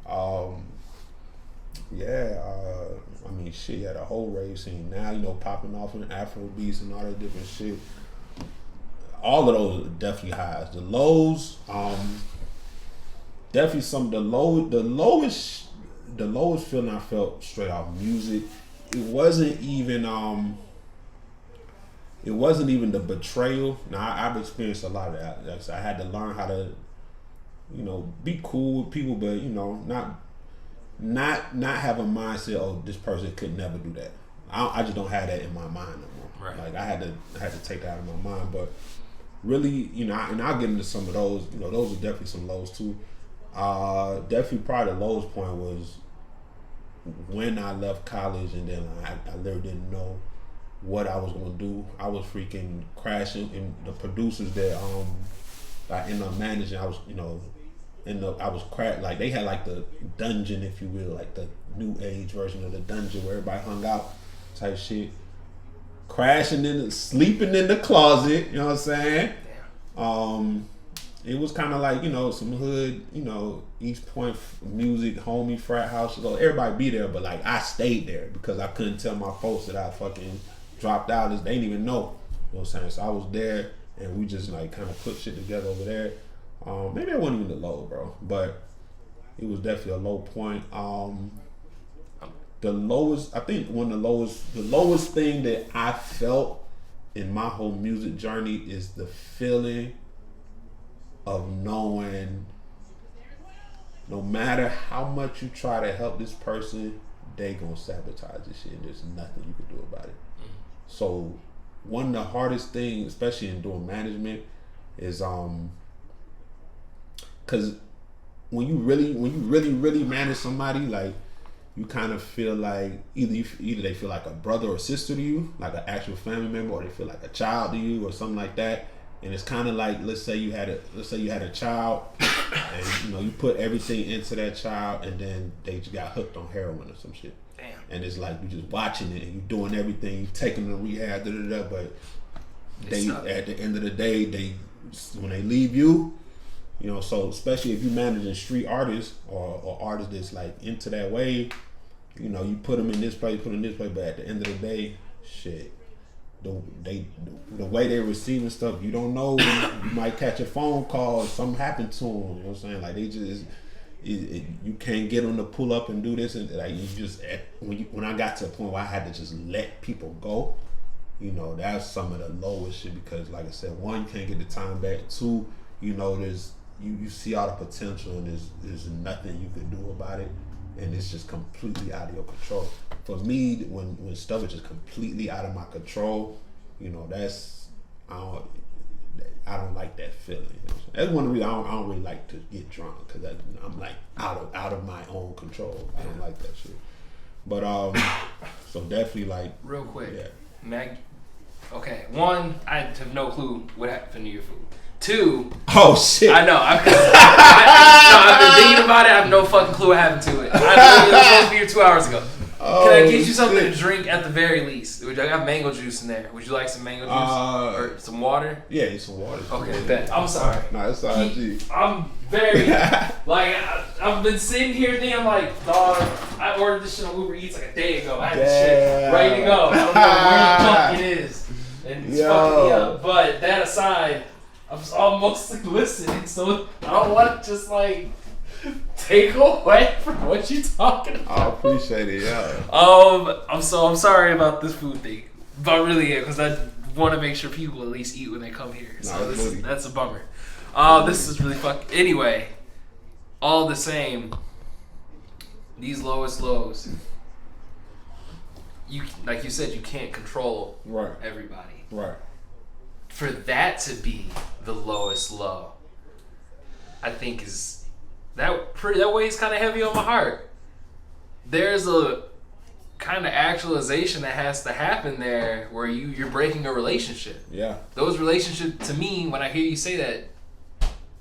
I mean, shit, yeah, the whole rave scene now, popping off in Afro beats and all that different shit. All of those are definitely highs. The lows, definitely some of the lowest feeling I felt straight off music. It wasn't even the betrayal. Now I've experienced a lot of that. I had to learn how to, be cool with people, but not have a mindset. Oh, this person could never do that. I just don't have that in my mind no more. Right. Like I had to take that out of my mind. But really, and I'll get into some of those. Those are definitely some lows too. Definitely probably the lowest point was when I left college, and then I literally didn't know what I was gonna do. I was freaking crashing, and the producers that I ended up managing, I was like they had like the dungeon, if you will, like the new age version of the dungeon where everybody hung out type shit. Sleeping in the closet, you know what I'm saying? Damn. It was kind of like, some hood, East Point music, homie, frat house. So everybody be there, but like I stayed there because I couldn't tell my folks that I fucking dropped out. They didn't even know. You know what I'm saying? So I was there and we just like kind of put shit together over there. Maybe that wasn't even the low, bro, but it was definitely a low point. The lowest, I think the lowest thing that I felt in my whole music journey is the feeling of knowing no matter how much you try to help this person, they gonna sabotage this shit and there's nothing you can do about it. So one of the hardest things, especially in doing management, is because when you really manage somebody, like you kind of feel like either they feel like a brother or sister to you, like an actual family member, or they feel like a child to you or something like that. And it's kind of like, let's say you had a child and you put everything into that child and then they just got hooked on heroin or some shit. Damn. And it's like you just watching it and you doing everything, you taking them to rehab, but they at the end of the day, when they leave you, so especially if you're managing street artists or artists that's like into that wave, you put them in this place, but at the end of the day, shit, the way they're receiving stuff, you don't know. You might catch a phone call, something happened to them. You know what I'm saying? Like they just, you can't get them to pull up and do this, and like you just when I got to a point where I had to just let people go, that's some of the lowest shit because, like I said, one, you can't get the time back. Two, there's you see all the potential and there's nothing you can do about it, and it's just completely out of your control. for me, when stuff is just completely out of my control, you know, that's I don't like that feeling. You know? That's one of the reasons I don't really like to get drunk, because I'm like out of my own control. I don't like that shit. But so definitely like real quick, yeah. Okay, one, I have no clue what happened to your food. Two, oh shit, I know. I've been thinking about it. I have no fucking clue what happened to it. I was supposed to be here 2 hours ago. Oh, can I get you something to drink at the very least? I got mango juice in there. Would you like some mango juice or some water? Yeah, some water. Okay, bet. I'm sorry. No, it's all right, G. I'm very like I've been sitting here thinking, I'm like, dog, I ordered this shit on Uber Eats like a day ago. I had this shit ready to go. I don't know where the fuck it is, and it's fucking me up. But that aside, I'm almost listening, so I don't want to just like take away from what you talking about. I appreciate it, yeah. I'm sorry about this food thing, but really, because I want to make sure people at least eat when they come here. So that's a bummer. This is really Anyway, all the same, these lowest lows. You like you said, you can't control everybody. Right. For that to be the lowest low, I think is that weighs kind of heavy on my heart. There's a kind of actualization that has to happen there where you're breaking a relationship. Yeah. Those relationships, to me, when I hear you say that,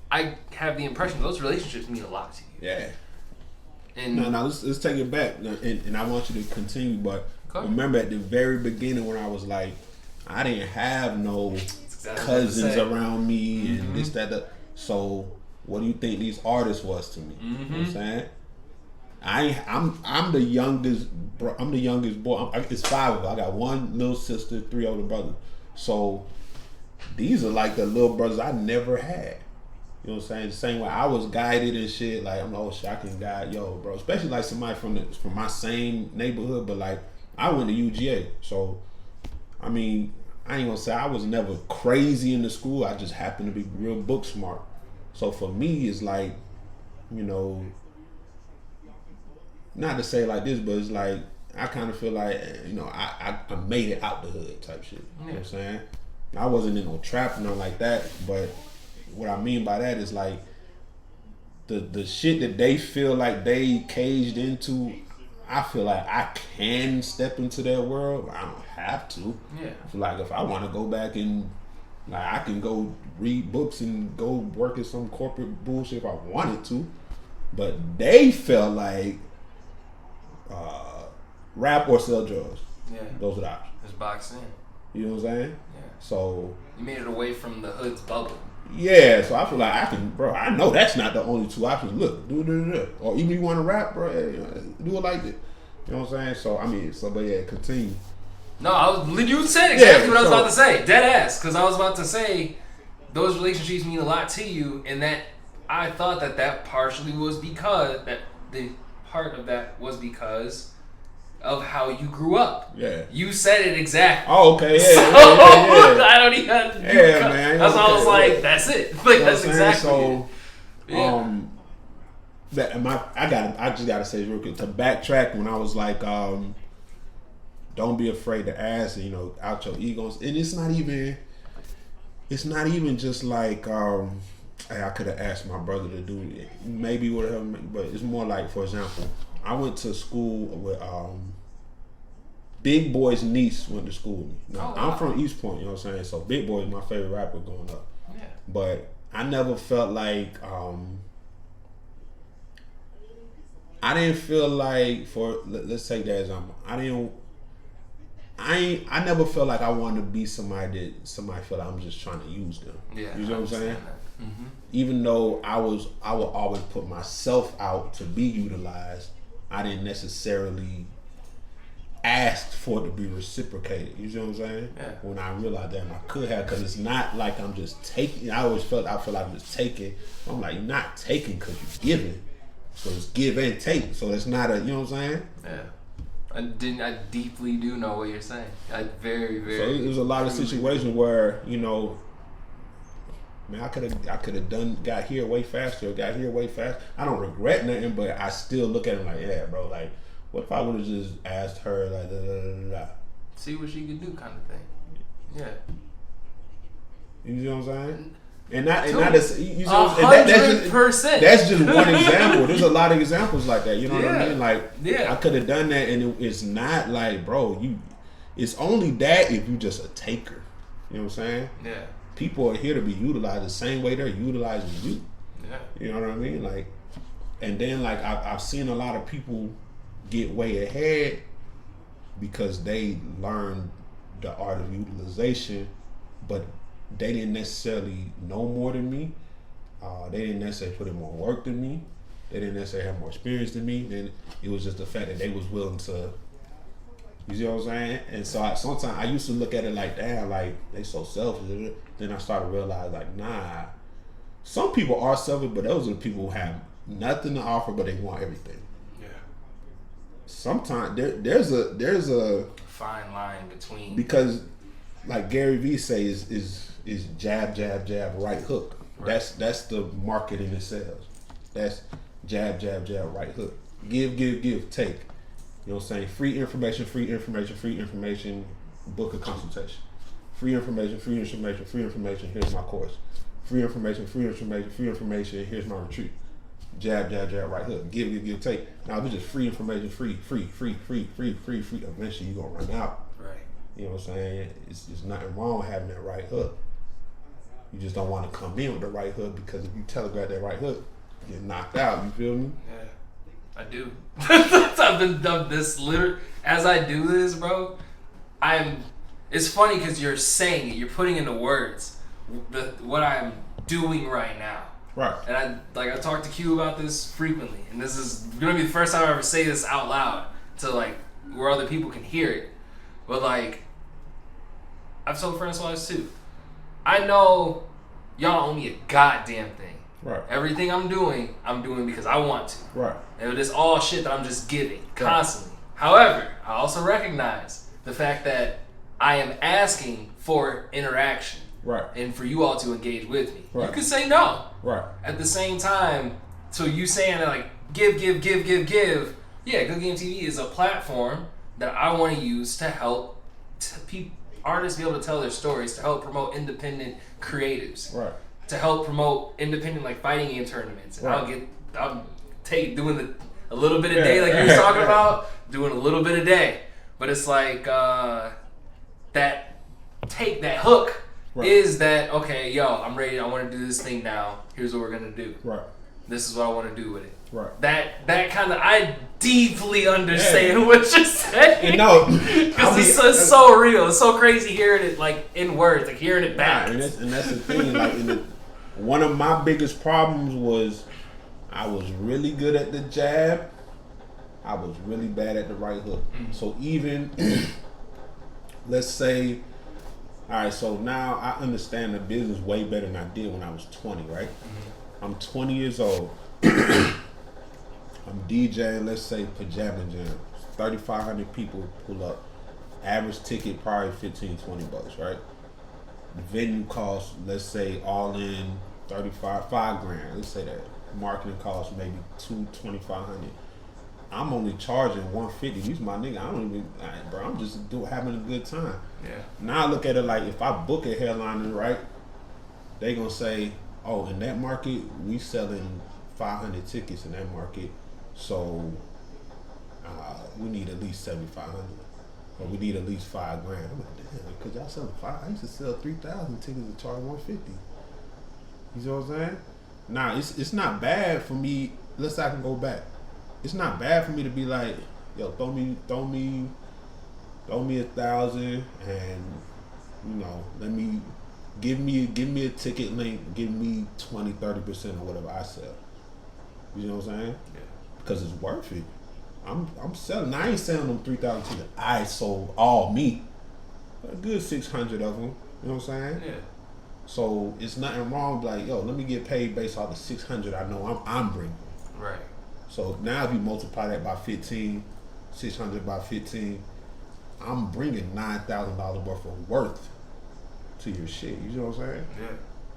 I have the impression those relationships mean a lot to you. Yeah. And no, let's take it back, and I want you to continue. But remember, at the very beginning, when I was like, I didn't have no cousins around me and this, that. So, what do you think these artists was to me? You know what I'm saying? I'm the youngest. I'm the youngest boy. It's 5 of us. I got 1 little sister, 3 older brothers. So these are like the little brothers I never had. You know what I'm saying? The same way I was guided and shit. Like, I'm like, oh shit, I can guide, bro. Especially like somebody from my same neighborhood, but like I went to UGA, so I mean, I ain't gonna say I was never crazy in the school. I just happened to be real book smart. So for me, it's like, you know, not to say like this, but it's like I kind of feel like, you know, I made it out the hood type shit. You know what I'm saying? I wasn't in no trap or nothing like that, but what I mean by that is like the shit that they feel like they caged into, I feel like I can step into their world, but I don't have to. Yeah. I feel like if I want to go back and like I can go read books and go work at some corporate bullshit if I wanted to, but they felt like rap or sell drugs. Yeah. Those are the options. Just box in. You know what I'm saying? Yeah. So you made it away from the hood's bubble. Yeah, so I feel like I can, bro. I know that's not the only 2 options. Look, do it, or even if you want to rap, bro, do it like that. You know what I'm saying? So I mean, but yeah, continue. No, you said exactly what I was about to say. Dead ass, because I was about to say those relationships mean a lot to you, and that I thought that partially was because that the part of that was because of how you grew up. Yeah. You said it exactly. Oh, okay. Yeah. So, yeah. I don't even. Man. That's why I was like, that's it. Like, you know that's exactly so, it. I just gotta say real quick to backtrack when I was like, don't be afraid to ask, you know, out your egos, and it's not even just like, hey, I could have asked my brother to do it. Maybe would have helped me, but it's more like, for example, I went to school with Big Boy's niece went to school with me. Now, I'm from East Point, you know what I'm saying? So Big Boy is my favorite rapper growing up. Yeah. But I never felt like I didn't feel like, let's take that example. I never felt like I wanted to be somebody felt like I'm just trying to use them. Yeah. You know what I'm saying? Mm-hmm. Even though I would always put myself out to be utilized, I didn't necessarily ask for it to be reciprocated. You know what I'm saying? Yeah. When I realized that I could have, because it's not like I'm just taking. I feel like I'm just taking. I'm like, you're not taking because you're giving. So it's give and take. So it's not a. You know what I'm saying? Yeah. I deeply do know what you're saying. I very, very. So it was a lot of situations where, you know, man, I could have got here way faster. I don't regret nothing, but I still look at it like, yeah, bro, like What if I would have just asked her like, da, da, da, da. See what she could do, kind of thing. Yeah. You know what I'm saying? And not Dude, as you know, 100%. That's just one example. There's a lot of examples like that. You know what I Yeah. mean? Like, Yeah. I could have done that, and it's not like, bro, it's only that if you just a taker. You know what I'm saying? Yeah. People are here to be utilized the same way they're utilizing you. Yeah. You know what I mean? Like, and then like I've seen a lot of people get way ahead because they learned the art of utilization, but they didn't necessarily know more than me. They didn't necessarily put in more work than me. They didn't necessarily have more experience than me. Then it was just the fact that they was willing to. You see what I'm saying? And so sometimes I used to look at it like, damn, like they so selfish. Then I started to realize like, nah, some people are selfish, but those are the people who have nothing to offer, but they want everything. Yeah. Sometimes there's a fine line between, because like Gary Vee says is jab, jab, jab, right hook. Right. That's the marketing and sales. That's jab, jab, jab, right hook. Give, take. You know what I'm saying? Free information, book a consultation. Free information, here's my course. Free information, here's my retreat. Jab, jab, jab, right hook. Give, take. Now if it's just free information, free. Eventually you're gonna run out. right. You know what I'm saying? It's nothing wrong with having that right hook. You just don't want to come in with the right hook, because if you telegraph that right hook, you get knocked out. You feel me? Yeah. I do. I've been done this literally as I do this, bro. It's funny because you're saying it, you're putting into words what I'm doing right now. Right. And I talk to Q about this frequently, and this is gonna be the first time I ever say this out loud to like where other people can hear it. But like, I've told friends wives too. I know y'all owe me a goddamn thing. Right. Everything I'm doing because I want to. Right. And it's all shit that I'm just giving constantly. However, I also recognize the fact that I am asking for interaction. Right. And for you all to engage with me. Right. You could say no. Right. At the same time, so you saying that like give. Yeah, GudGameTV is a platform that I want to use to help artists be able to tell their stories, to help promote independent creatives. Right. To help promote independent like fighting game tournaments. And Right. I'll take doing a little bit a day like you were talking about, doing a little bit a day. But it's like that hook Right. is that, okay, yo, I'm ready, I want to do this thing now. Here's what we're gonna do. Right. This is what I want to do with it. Right. That kind of, I deeply understand what you're saying. And no, because it's so real. It's so crazy hearing it like in words, like hearing it back. And that's the thing. Like, one of my biggest problems was I was really good at the jab. I was really bad at the right hook. Mm-hmm. So even let's say, all right, so now I understand the business way better than I did when I was 20, right? Mm-hmm. I'm 20 years old. I'm DJing, let's say, Pajama Jam. 3,500 people pull up. Average ticket probably $15-$20, right? The venue costs, let's say, all in $5 grand. Let's say that. Marketing costs maybe $2,500. I'm only charging $150. These my nigga. I don't even, bro. I'm just having a good time. Yeah. Now I look at it like, if I book a headliner, right? They gonna say, oh, in that market we selling 500 tickets in that market, so we need at least 7,500, or we need at least $5 grand. I'm like, damn, because y'all selling 5. I used to sell 3,000 tickets and charge 150. You see what I'm saying? Nah, it's not bad for me. Let's say I can go back. It's not bad for me to be like, yo, throw me 1,000, and you know, give me a ticket link, give me 20-30% of whatever I sell. You know what I'm saying? Yeah. Because it's worth it. I'm selling. I ain't selling them 3,000 tickets. I sold all me. A good 600 of them. You know what I'm saying? Yeah. So it's nothing wrong. Like, yo, let me get paid based off the 600 I know I'm bringing. Right. So now if you multiply that by 15, 600 by 15, I'm bringing $9,000 worth to your shit. You know what I'm saying? Yeah.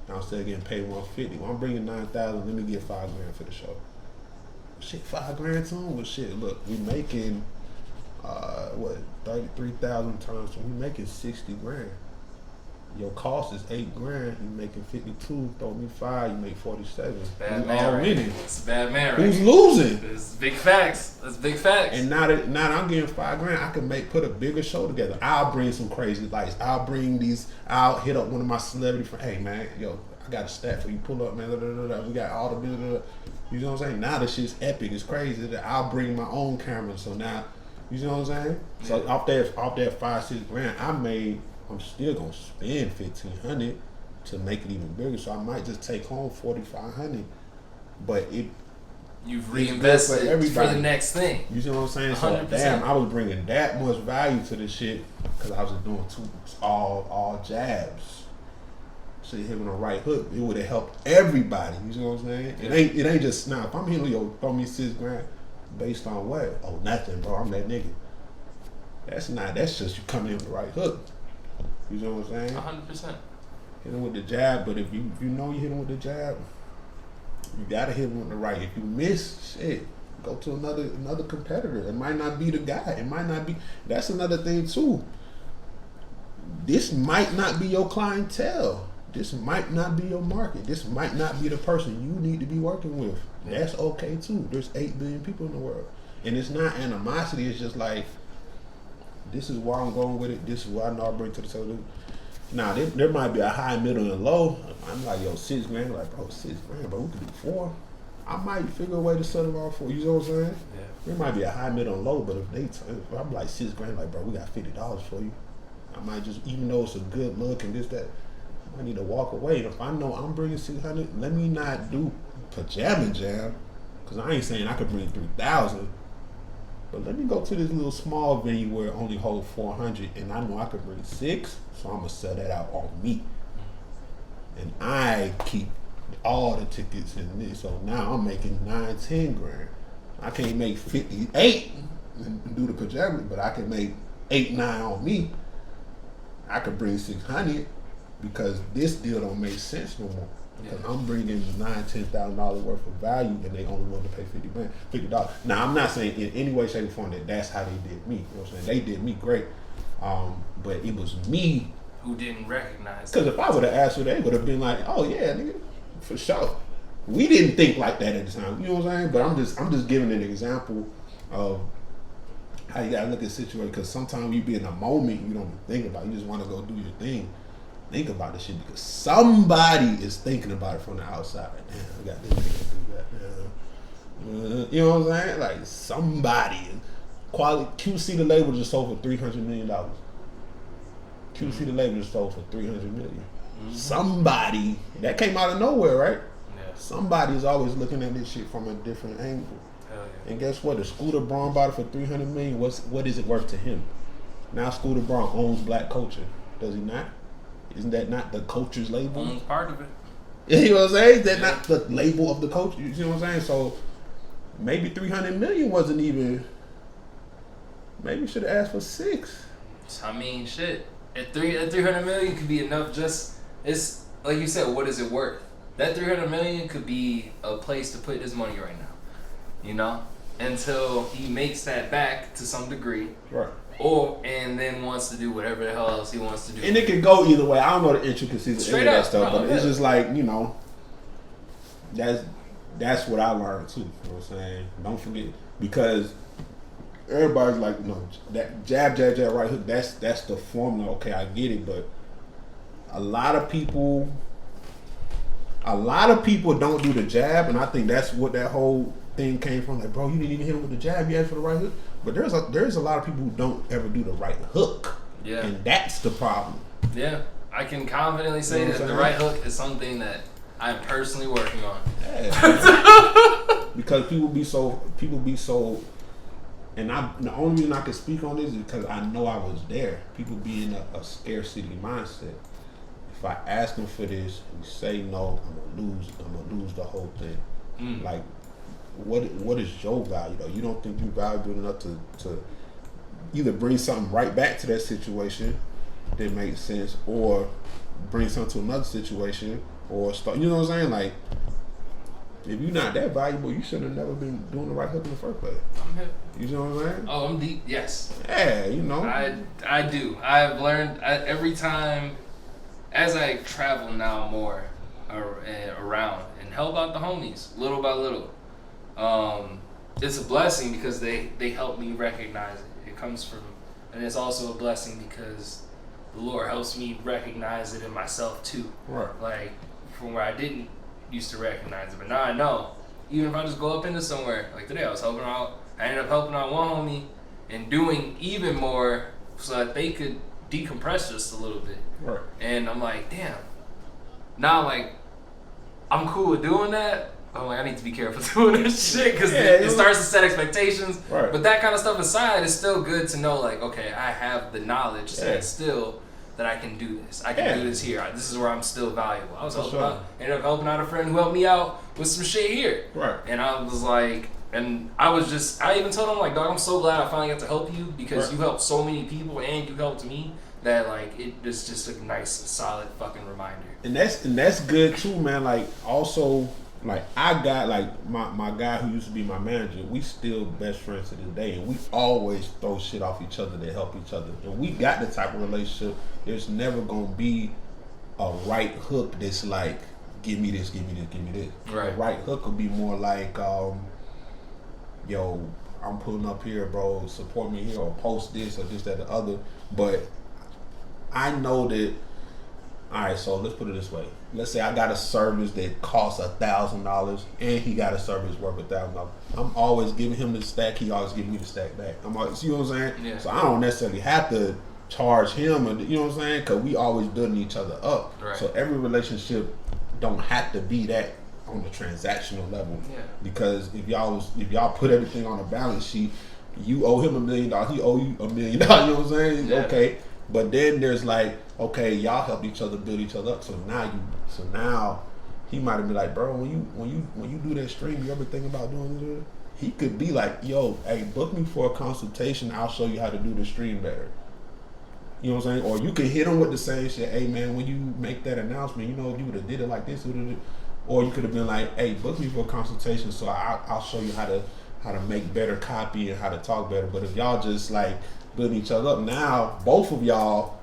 Now instead of getting paid $150, well, I'm bringing $9,000. Let me get $5 grand for the show. shit, $5,000 Toone. Well, shit, look, we making 33,000 times. So we making 60 grand. Your cost is $8,000. You making 52. Throw me 5. You make 47. Bad we man, all right? winning. It's a bad man, right? Who's losing? It's big facts. That's big facts. And now that I'm getting $5,000, I can put a bigger show together. I'll bring some crazy lights. I'll hit up one of my celebrity friends. Hey man, yo, I got a stat for you. Pull up, man. We got all the you know what I'm saying? Now this shit's epic. It's crazy that I'll bring my own camera. So now, you know what I'm saying? So off that $5,000-6,000, I'm still gonna spend $1,500 to make it even bigger. So I might just take home $4,500, but you've reinvested for the next thing. You see what I'm saying? 100%. So damn, I was bringing that much value to this shit because I was just doing all jabs. So you hit on the right hook, it would have helped everybody. You see what I'm saying? Yeah. It ain't just now. If I'm hitting throw me $6,000 based on what? Oh, nothing, bro. I'm that nigga. That's just you coming in with the right hook. You know what I'm saying? 100%. Hit him with the jab, but if you know you hit him with the jab, you gotta hit him with the right. If you miss, shit, go to another competitor. It might not be the guy. It might not be. That's another thing too. This might not be your clientele. This might not be your market. This might not be the person you need to be working with. That's okay too. There's 8 billion people in the world, and it's not animosity. It's just like, this is where I'm going with it. This is what I know I bring to the table. Now, there might be a high, middle, and low. I'm like, yo, $6,000. Like, bro, $6,000, bro. We could do 4. I might figure a way to settle off for you know what I'm saying? Yeah. There might be a high, middle, and low, but if I'm like $6,000, like, bro, we got $50 for you. I might just, even though it's a good look and this, that, I need to walk away. And if I know I'm bringing $600, let me not do pajama jam, because I ain't saying I could bring 3,000. But let me go to this little small venue where it only holds 400, and I know I could bring 6, so I'm gonna sell that out on me, and I keep all the tickets in this. So now I'm making 9-10 grand. I can't make 58 and do the pajama, but I can make 8-9 on me. I could bring 600 because this deal don't make sense no more. Because I'm bringing $9,000-10,000 worth of value, and they only want to pay $50. Now I'm not saying in any way, shape, or form that's how they did me. You know what I'm saying? They did me great, but it was me who didn't recognize. Because if I would have asked her, they would have been like, "Oh yeah, nigga, for sure." We didn't think like that at the time. You know what I'm saying? But I'm just giving an example of how you gotta look at situation. Because sometimes you be in a moment you don't think about it. You just want to go do your thing. Think about this shit because somebody is thinking about it from the outside. Damn, we got this nigga do that. You know what I'm saying? Like somebody. Quality QC the label just sold for $300 million. QC the label just sold for $300 million. Mm-hmm. Somebody that came out of nowhere, right? Yeah. Somebody is always looking at this shit from a different angle. Hell yeah. And guess what? The Scooter Braun bought it for $300 million. What is it worth to him? Now Scooter Braun owns black culture. Does he not? Isn't that not the culture's label? Owns part of it. You know what I'm saying? Is that not the label of the culture? You see what I'm saying? So maybe $300 million wasn't even. Maybe you should have asked for 6. I mean, shit. At $300 million could be enough. Just it's like you said. What is it worth? That $300 million could be a place to put his money right now. You know, until he makes that back to some degree. Right. And then wants to do whatever the hell else he wants to do. And it could go either way. I don't know the intricacies of any of that stuff, but it's just like, you know, that's what I learned too. You know what I'm saying? Don't forget, because everybody's like, you know, that jab, right hook, that's the formula. Okay, I get it, but a lot of people don't do the jab, and I think that's what that whole thing came from. Like, bro, you didn't even hit him with the jab, you asked for the right hook. But there's a lot of people who don't ever do the right hook. Yeah. And that's the problem. Yeah. I can confidently say that the right hook is something that I'm personally working on. Yeah. Because people be so, and the only reason I can speak on this is because I know I was there. People be in a scarcity mindset. If I ask them for this and say no, I'm gonna lose the whole thing. Like, what is your value though? You don't think you're valuable enough to either bring something right back to that situation that makes sense, or bring something to another situation, or start, you know what I'm saying? Like, If you're not that valuable, you should have never been doing the right hook in the first place. I'm hip. You know what I'm saying? Oh, I'm deep. Yes. Yeah, you know. I do. I've learned every time as I travel now more around and help out the homies little by little. It's a blessing because they help me recognize it. It comes from, and it's also a blessing because the Lord helps me recognize it in myself too. Right. Like from where I didn't used to recognize it, but now I know. Even if I just go up into somewhere, like today I was helping out. I ended up helping out one homie and doing even more so that they could decompress just a little bit. Right. And I'm like, damn. Now like I'm cool with doing that. I'm like, I need to be careful doing this shit because it starts to set expectations. Right. But that kind of stuff aside, it's still good to know, like, okay, I have the knowledge set still that I can do this. I can do this here. This is where I'm still valuable. I was helping out, ended up helping out a friend who helped me out with some shit here. Right. And I was like, and I even told him, like, dog, I'm so glad I finally got to help you because you helped so many people and you helped me that, like, it is just a nice, solid fucking reminder. And that's good too, man. Like, also, like, I got, like, my guy who used to be my manager, we still best friends to this day, and we always throw shit off each other to help each other. And we got the type of relationship, there's never gonna be a right hook that's like, give me this, give me this, give me this. Right. A right hook would be more like, yo, I'm pulling up here, bro, support me here, or post this, or this, that, the other. But I know that, all right, so let's put it this way. Let's say I got a service that costs $1,000 and he got a service worth $1,000. I'm always giving him the stack, he always giving me the stack back. I'm always, see what I'm saying? Yeah. So I don't necessarily have to charge him, or, you know what I'm saying? Because we always building each other up. Right. So every relationship don't have to be that on the transactional level. Yeah. Because if y'all put everything on a balance sheet, you owe him $1 million, he owe you $1 million. You know what I'm saying? Yeah. Okay. But then there's like, okay, y'all help each other build each other up. So now he might have been like, bro, when you do that stream, you ever think about doing this? He could be like, yo, hey, book me for a consultation. I'll show you how to do the stream better. You know what I'm saying? Or you could hit him with the same shit. Hey man, when you make that announcement, you know, if you would have did it like this, or you could have been like, hey, book me for a consultation, so I'll show you how to make better copy and how to talk better. But if y'all just like building each other up, now both of y'all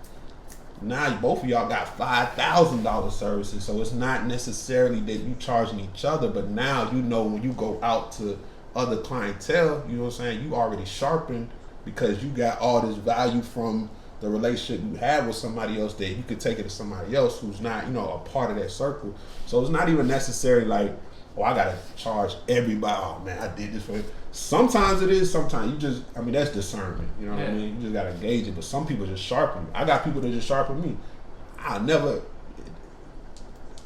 got $5,000 services. So it's not necessarily that you charging each other, but now you know when you go out to other clientele, you know what I'm saying, you already sharpened because you got all this value from the relationship you have with somebody else that you could take it to somebody else who's not, you know, a part of that circle. So it's not even necessarily like, oh, I gotta charge everybody. Oh man, I did this for you. Sometimes it is, sometimes you just, I mean, that's discernment. You know what I mean? You just gotta gauge it. But some people just sharpen. I got people that just sharpen me. It's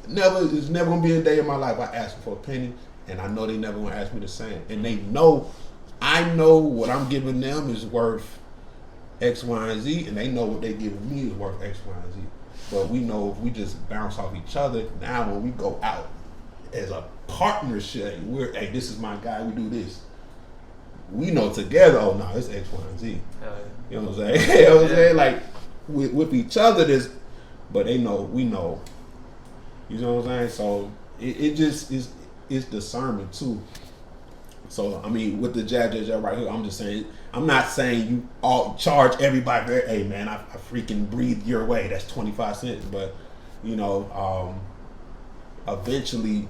never gonna be a day in my life I ask them for a penny, and I know they never gonna ask me the same. And they know, I know what I'm giving them is worth X, Y, and Z, and they know what they giving me is worth X, Y, and Z. But we know if we just bounce off each other, now when we go out as a partnership, hey, this is my guy, we do this. We know together, oh no, it's X, Y, and Z. You know what I'm saying? You know what I'm saying? Like with each other, this, but they know, we know. You know what I'm saying? So it just is, it's discernment too. So I mean, with the jab right here, I'm just saying, I'm not saying you all charge everybody. Hey man, I freaking breathe your way. That's 25 cents. But you know, eventually,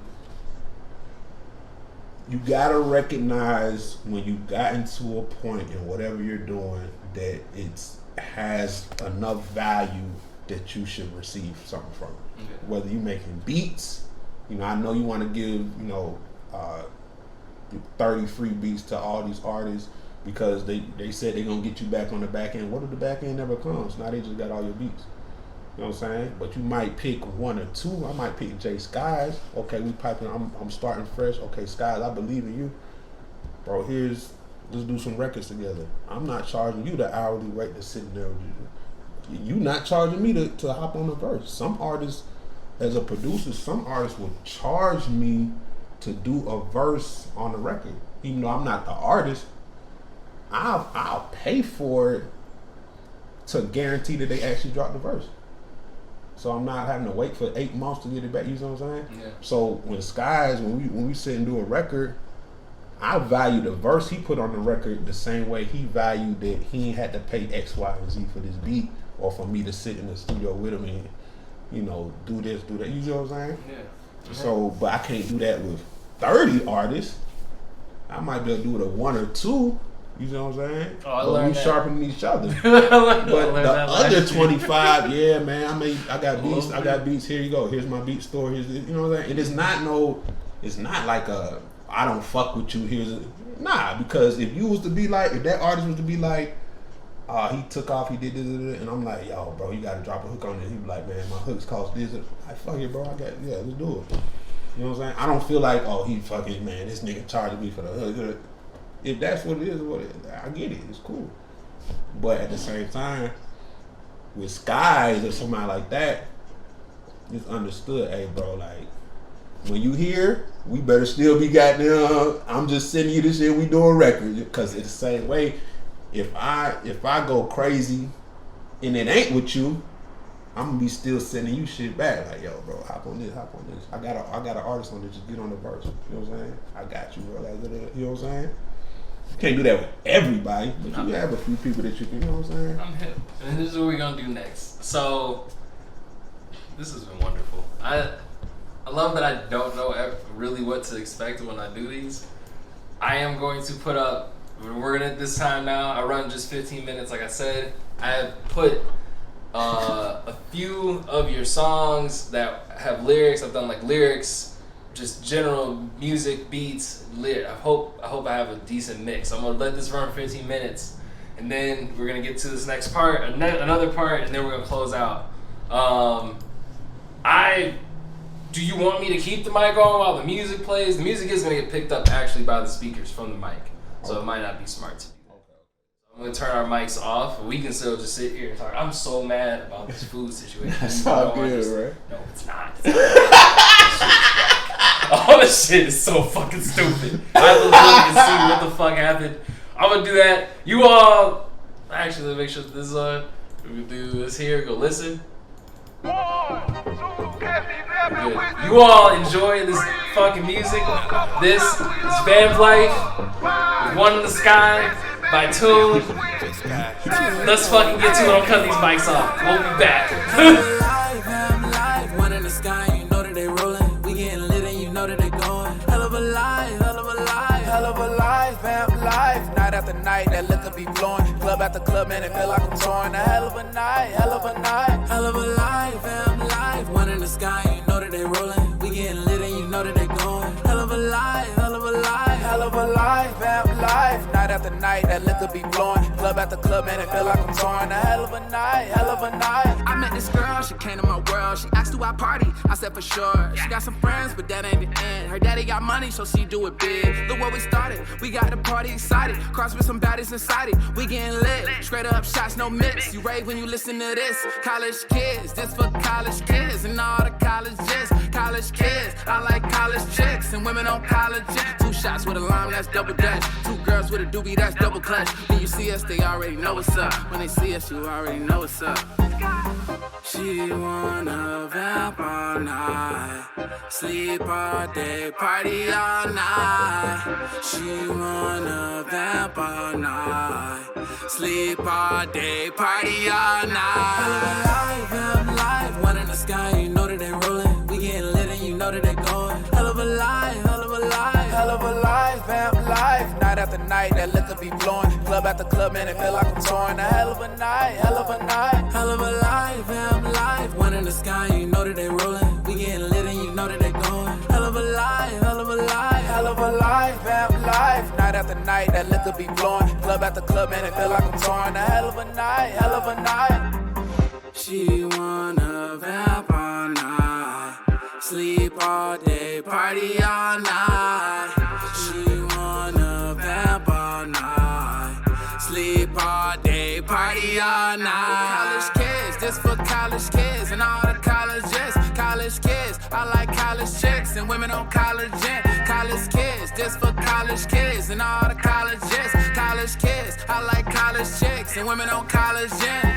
you gotta recognize when you gotten to a point in whatever you're doing that it's has enough value that you should receive something from it. Okay. Whether you making beats, you know, I know you want to give, you know, 30 free beats to all these artists because they said they're gonna get you back on the back end. What if the back end never comes? Now they just got all your beats. You know what I'm saying? But you might pick one or two. I might pick Jay Skies. Okay, we piping. I'm starting fresh. Okay, Skies, I believe in you, bro. Let's do some records together. I'm not charging you the hourly rate to sit there with you. You not charging me to hop on the verse. Some artists, as a producer, some artists will charge me to do a verse on the record, even though I'm not the artist. I'll pay for it to guarantee that they actually drop the verse. So I'm not having to wait for 8 months to get it back. You know what I'm saying? Yeah. So when we sit and do a record, I value the verse he put on the record the same way he valued that he ain't had to pay X, Y, and Z for this beat, or for me to sit in the studio with him and, you know, do this, do that. You know what I'm saying? Yeah. So, but I can't do that with 30 artists. I might be able to do it with 1 or 2. You know what I'm saying? Oh, I but learned we that. sharpen each other. But the other 25, yeah, man. I got beats. I got beats. Here you go. Here's my beat store. Here's this, you know what I'm saying? And it's not like a I don't fuck with you. Nah, because if that artist was to be like, he took off, he did this, and I'm like, yo, bro, you gotta drop a hook on it. He be like, man, my hooks cost this. Like, fuck it, bro. Let's do it. You know what I'm saying? I don't feel like, he fucking, man, this nigga charging me for the hook. If that's what it is, I get it. It's cool. But at the same time, with Skies or somebody like that, it's understood, hey, bro, like, when you here, we better still be goddamn. I'm just sending you this shit. We doing records because it's the same way. If I go crazy and it ain't with you, I'm gonna be still sending you shit back. Like, yo, bro, hop on this. I got an artist on this. Just get on the verse. You know what I'm saying? I got you, bro. Like, you know what I'm saying? You can't do that with everybody, but you have a few people that you can. You know what I'm saying? I'm hip, and this is what we're gonna do next. So, this has been wonderful. I love that I don't know really what to expect when I do these. I am going to put up, we're gonna this time now, I run just 15 minutes like I said. I have put a few of your songs that have lyrics. I've done like lyrics, just general music, beats, I hope I have a decent mix. I'm gonna let this run for 15 minutes and then we're gonna get to this next part, another part, and then we're gonna close out. Do you want me to keep the mic on while the music plays? The music is going to get picked up actually by the speakers from the mic, so it might not be smart to do. I'm going to turn our mics off. We can still just sit here and talk. I'm so mad about this food situation. That's all good, right? No, it's not. All this shit is so fucking stupid. I have to look and see what the fuck happened. I'm going to do that. You all, actually, let me make sure this is on. We can do this here. Go listen. Good. You all enjoy this fucking music. This is Van Life, One in the Sky by Toone. Let's fucking get to it. I'm cutting these mics off. We'll be back. One in the sky, you know that they rolling. We getting lit and you know that they going. Hell of a life, hell of a life, hell of a life, vamp life. Night after night, that liquor be flowing. Club after club, man, it feel like I'm touring. A hell of a night, hell of a night, hell of a life, vamp life. One in the sky, you know that they rolling. We getting lit and you know that they going. Hell of a life, hell of a life, hell of a life, vamp life. Night after night, that liquor be flowing. Club after club, man, it feel like I'm touring. A hell of a night, hell of a night. I met this girl, she came to my world. She asked, do I party? I said, for sure. She got some friends, but that ain't the end. Her daddy got money, so she do it big. Look where we started. We got the party excited. Cross with some baddies inside it. We getting lit. Straight up shots, no mix. You rave when you listen to this. College kids, this for college kids and all the colleges. College kids, I like college chicks and women on colleges. 2 shots with a lime, that's double dutch. 2 girls with a doobie, that's double clutch. When you see us, they already know what's up. When they see us, you already know what's up. She wanna vamp all night, sleep all day, party all night. She wanna vamp all night, sleep all day, party all night. Vamp life, one in the sky, you know that they rolling. We getting lit and you know that they going. Hell of a life, hell of a life, hell of a life, vamp life. Night after night, that liquor be flowing. Club after club, man, it feel like I'm touring. A hell of a night, hell of a night, hell of a life, vamp life. One in the sky, you know that they rolling. We getting lit and you know that they going. Hell of a life, hell of a life, hell of a life, vamp life. Night after night, that liquor be flowing. Club after club, man, it feel like I'm touring. A hell of a night, hell of a night. She wanna vamp all night, sleep all day, party all night. She wanna vamp all night, sleep all day, party all night. College kids, this for college kids and all the colleges. College kids, I like college chicks and women on college gym. College kids, this for college kids and all the colleges. College kids, I like college chicks and women on college gym.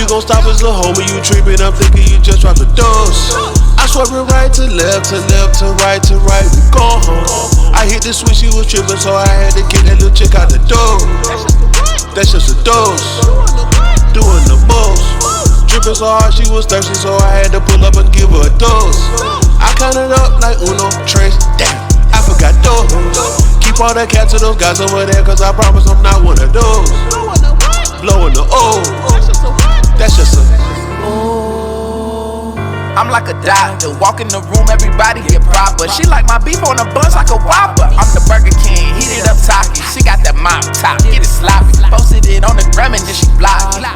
you gon' stop us, little homie, you trippin', I'm thinking you just dropped the dose. I swerve it right to left, to left, to right, we gone home. I hit the switch, you was trippin', so I had to get that little chick out the door. That's just a dose, doing the most. Drippin' so hard, she was thirsty, so I had to pull up and give her a dose. I counted up like Uno, Trace, damn, I forgot those. Keep all that cat to those guys over there, cause I promise I'm not one of those. Blowing the O, that's just a I'm like a doctor, walk in the room, everybody get proper. She like my beef on a buns like a Whopper. I'm the Burger King, heat it up talkie. She got that mop top, get it sloppy. Posted it on the gram and then she blocked me.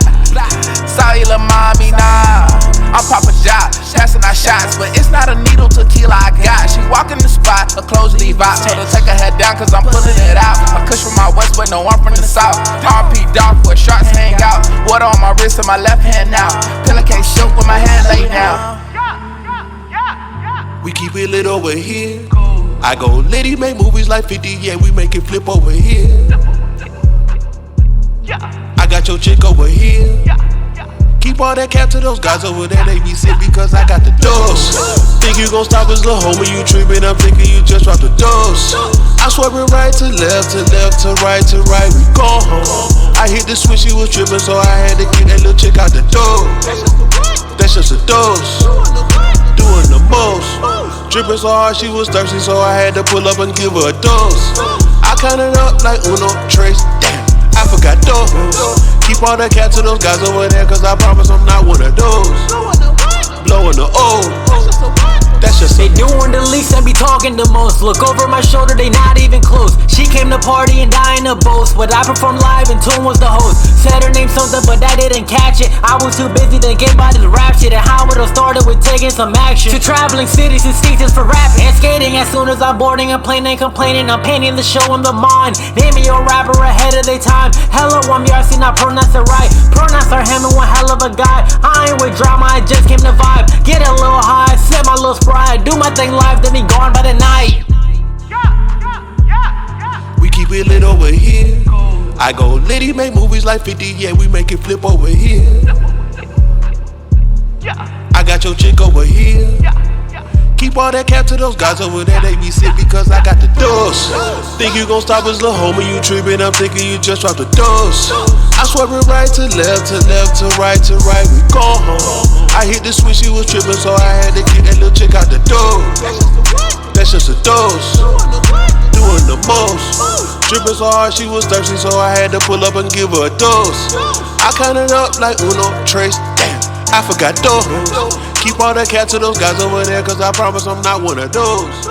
Sorry, lil' mommy, nah. I'm Papa Jock, passing our shots, but it's not a needle tequila I got. She walk in the spot, her clothes leave out. Told her take her head down, cause I'm pulling it out. I kush from my west, but no, I'm from the south. RP dark where sharks hang out. Water on my wrist and my left hand now. Pillowcase shook with my hand laid down. we keep it lit over here. I go litty, make movies like 50, yeah, we make it flip over here. I got your chick over here. Keep all that cap to those guys over there, they be sick because I got the dose. Think you gon' stop us, little homie, you trippin', I'm thinking you just dropped the dose. I swerve it right to left, to left, to right, we gone home. I hit the switch, she was trippin', so I had to get that little chick out the door. That's just a dose, doing the most. Drippin' so hard, she was thirsty, so I had to pull up and give her a dose. I counted up like Uno, Trace, damn, I forgot those. Keep all that cat to those guys over there, cause I promise I'm not one of those. Blowing the O, that's just they doing the least and be talking the most. Look over my shoulder, they not even close. She came to party and dying to boast, but I performed live and Toone was the host. Said her name something, but I didn't catch it. I was too busy to get by the rap shit. And how it all started with taking some action. To traveling cities and states for rapping and skating. As soon as I'm boarding a plane and complaining, I'm painting the show in the mind. Naming your rapper ahead of their time. Hello, I'm Yarsi, not pronounce it right. Pronounce are him and one hell of a guy. I ain't with drama, I just came to vibe. Get a little high, sip my little Sprite. Do my thing live, then be gone by the night. we keep it lit over here. I go litty, make movies like 50, yeah, we make it flip over here. I got your chick over here. Keep all that cap to those guys over there, they be sick because I got the dose. Think you gon' stop us, little homie, you trippin', I'm thinking you just dropped the dose. I swerve it right to left, to left, to right, we gone home. I hit the switch, she was trippin', so I had to get that little chick out the door. That's just a dose, doing the most. Trippin' so hard, she was thirsty, so I had to pull up and give her a dose. I counted up like Uno, Trace, damn, I forgot those. Keep all that cat to those guys over there, cause I promise I'm not one of those.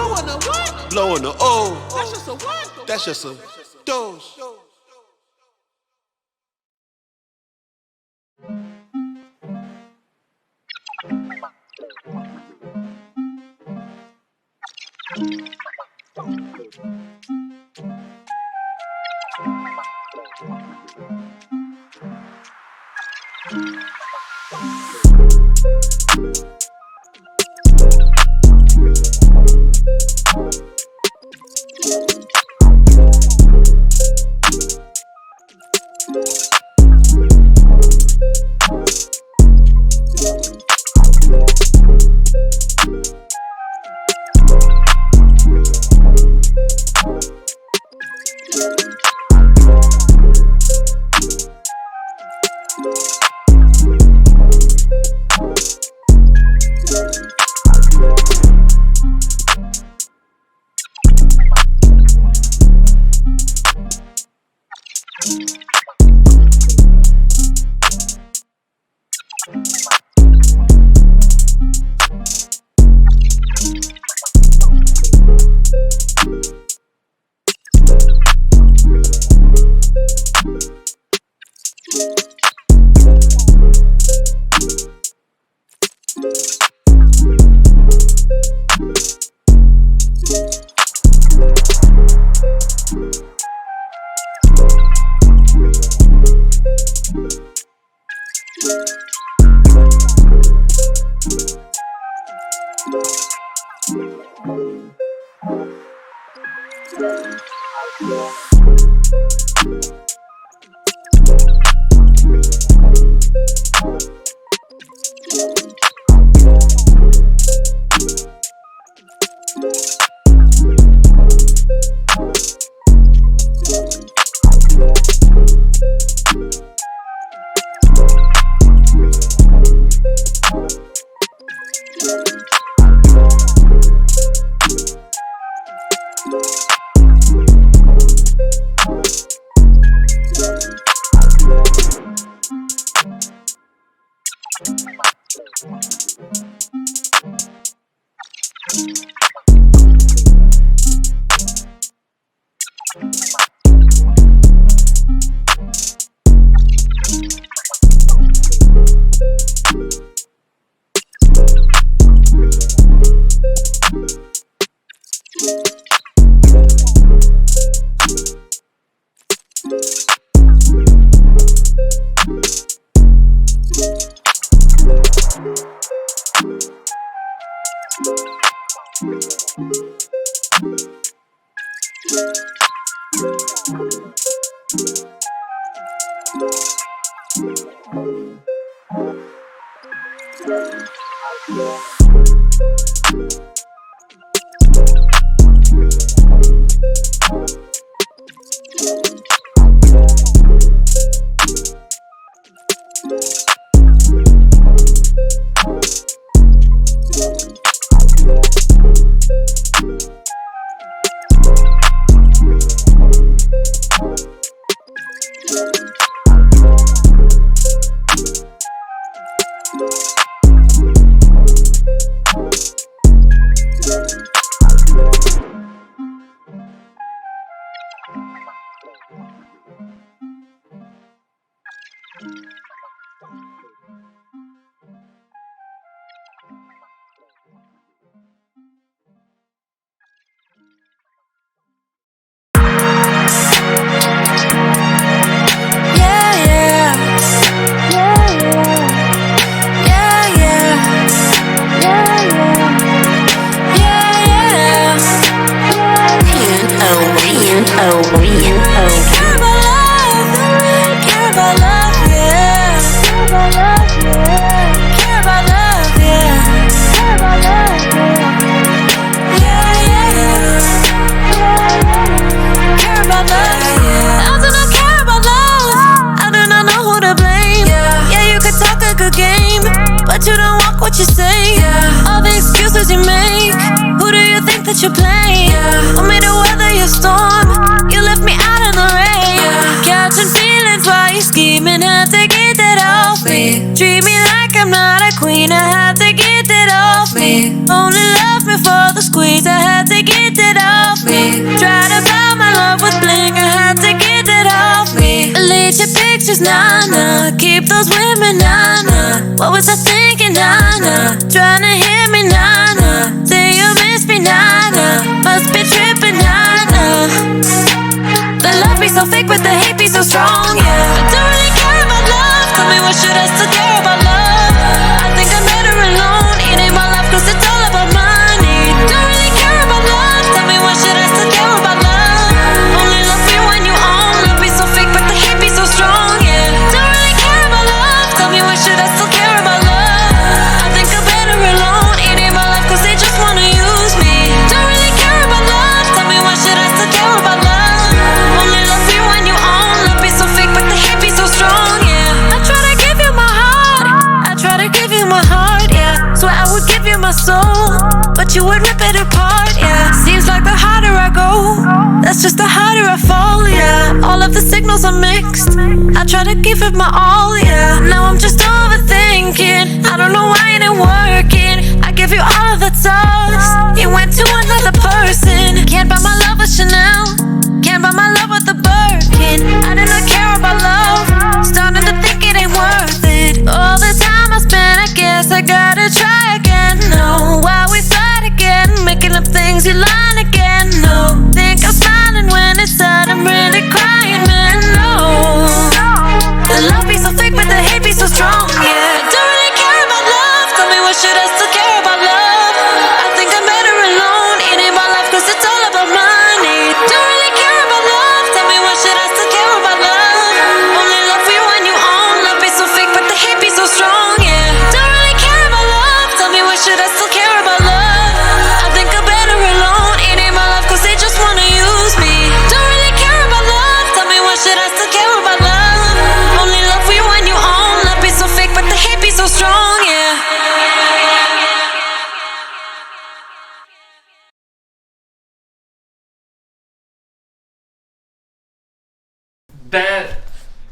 Blowing the O, that's just a dose. What you say, all the excuses you make. Who do you think that you're playing? Want me to weather your storm? You left me out in the rain. Catching feelings while you're scheming. Had to get that off me. Treat me like I'm not a queen. I had to get that off me. Only love me for the squeeze. I had to get that off me. Try to buy my love with bling. I had to get that off me. Delete your pictures, nah. Keep those women, nah. What was I thinking, nah. Trying to hit me, nah. Say you miss me, nah. Must be tripping, nah. The love be so fake, but the hate be so strong, yeah. I don't really care about love. Tell me what should I still care about love? I think I'm better alone. It ain't my life, cause it's all about money. Don't really care about love. Tell me what should I still care about love? Only love you when you own. Love be so fake, but the hate be so strong, yeah. Don't really care about love. Tell me what should I still care about love? I think I'm better alone. It ain't my life, cause they just wanna use me. Don't really care about love. Tell me what should I still care about love? Only love you when you own. Love be so fake, but the hate be so strong, yeah. I try to give you my heart. I try to give you my heart, yeah. Swear I would give you my soul, but you would rip it apart, yeah. Seems like the harder I go, that's just the harder I fall, yeah. All of the signals are mixed. I try to give it my all, yeah. Now I'm just overthinking. I don't know why it ain't working. I give you all of the sauce. You went to another person. Can't buy my love with Chanel. Can't buy my love with a Birkin. I did not care about love. Starting to think it ain't worth it. All the time I spent, I guess I gotta try again. No, why we fight again? Making up things, you lying again. No, think I'm smiling when it's sad. I'm really crying, man. No, the love be so fake, but the hate be so strong. Yeah, I don't really care about love. Tell me what should I still care about love? I think I'm better alone. It ain't my life, cause it's all about money. Don't really care about love. Tell me what should I still care about love? Only love you when you own. Love be so fake, but the hate be so strong, yeah. Don't really care about love. Tell me what should I still care about love? I think I'm better alone. It ain't my life, cause they just wanna use me. Don't really care about love. Tell me what should I still care about love? Only love you when you own. Love be so fake, but the hate be so strong, yeah. That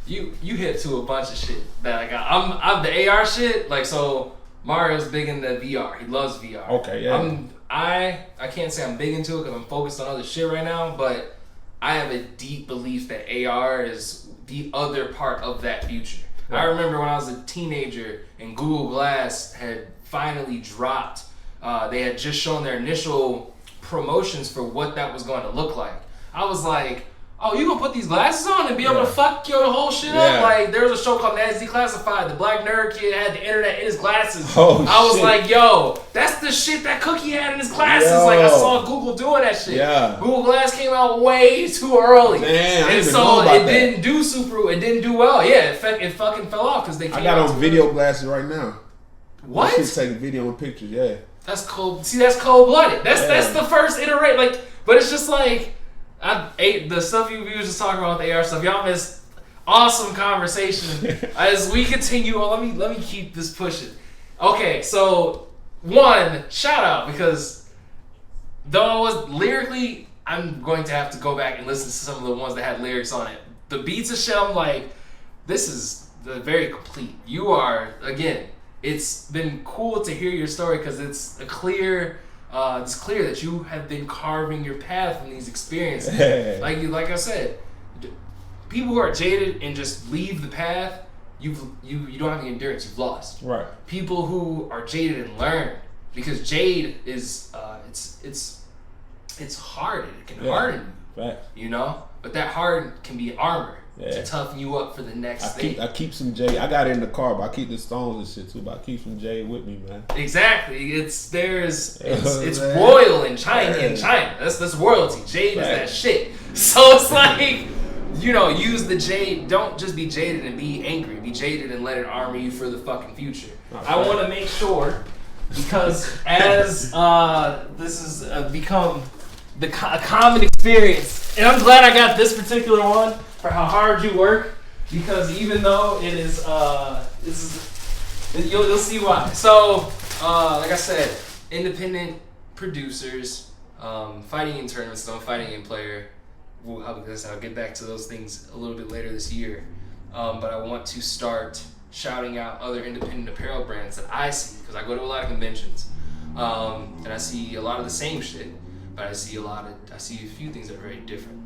you hit to a bunch of shit that I got. I'm the AR shit, like, so Mario's big into VR. He loves VR. Okay, yeah. I can't say I'm big into it because I'm focused on other shit right now, but I have a deep belief that AR is the other part of that future. Right. I remember when I was a teenager and Google Glass had finally dropped. They had just shown their initial promotions for what that was going to look like. I was like, oh, you gonna put these glasses on and be able to fuck your whole shit up? Like, there was a show called Nasty Classified. The black nerd kid had the internet in his glasses. Oh, I was like, yo, that's the shit that Cookie had in his glasses. Yo. Like, I saw Google doing that shit. Yeah. Google Glass came out way too early. Man, and so it didn't do it didn't do well. Yeah, it fucking fell off because they came out. I got on video glasses right now. What? Just taking video and pictures, yeah. That's cold. See, that's cold-blooded. That's the first iterate. Like, but it's just like the stuff we was just talking about with the AR stuff. Y'all missed awesome conversation as we continue on. Let me keep this pushing. Okay, so one shout out because though I was lyrically, I'm going to have to go back and listen to some of the ones that had lyrics on it. The beats of shit, I'm like, this is very complete. You are again. It's been cool to hear your story because it's clear that you have been carving your path from these experiences. Like I said, people who are jaded and just leave the path, you don't have the endurance. You've lost. Right. People who are jaded and learn, because jade is it's hard. It can harden you. Right. You know, but that harden can be armor. Yeah. To toughen you up for the next thing. I keep some jade. I got it in the car, but I keep the stones and shit too. But I keep some jade with me, man. Exactly. It's royal in China. In China, that's royalty. Jade is that shit. So it's like, use the jade. Don't just be jaded and be angry. Be jaded and let it armor you for the fucking future. I want to make sure, because as this has become a common experience, and I'm glad I got this particular one. For how hard you work, because even though it is, you'll see why. So, like I said, independent producers, fighting in tournaments, don't fighting in player. I'll get back to those things a little bit later this year. But I want to start shouting out other independent apparel brands that I see, because I go to a lot of conventions, and I see a lot of the same shit, but I see a few things that are very different.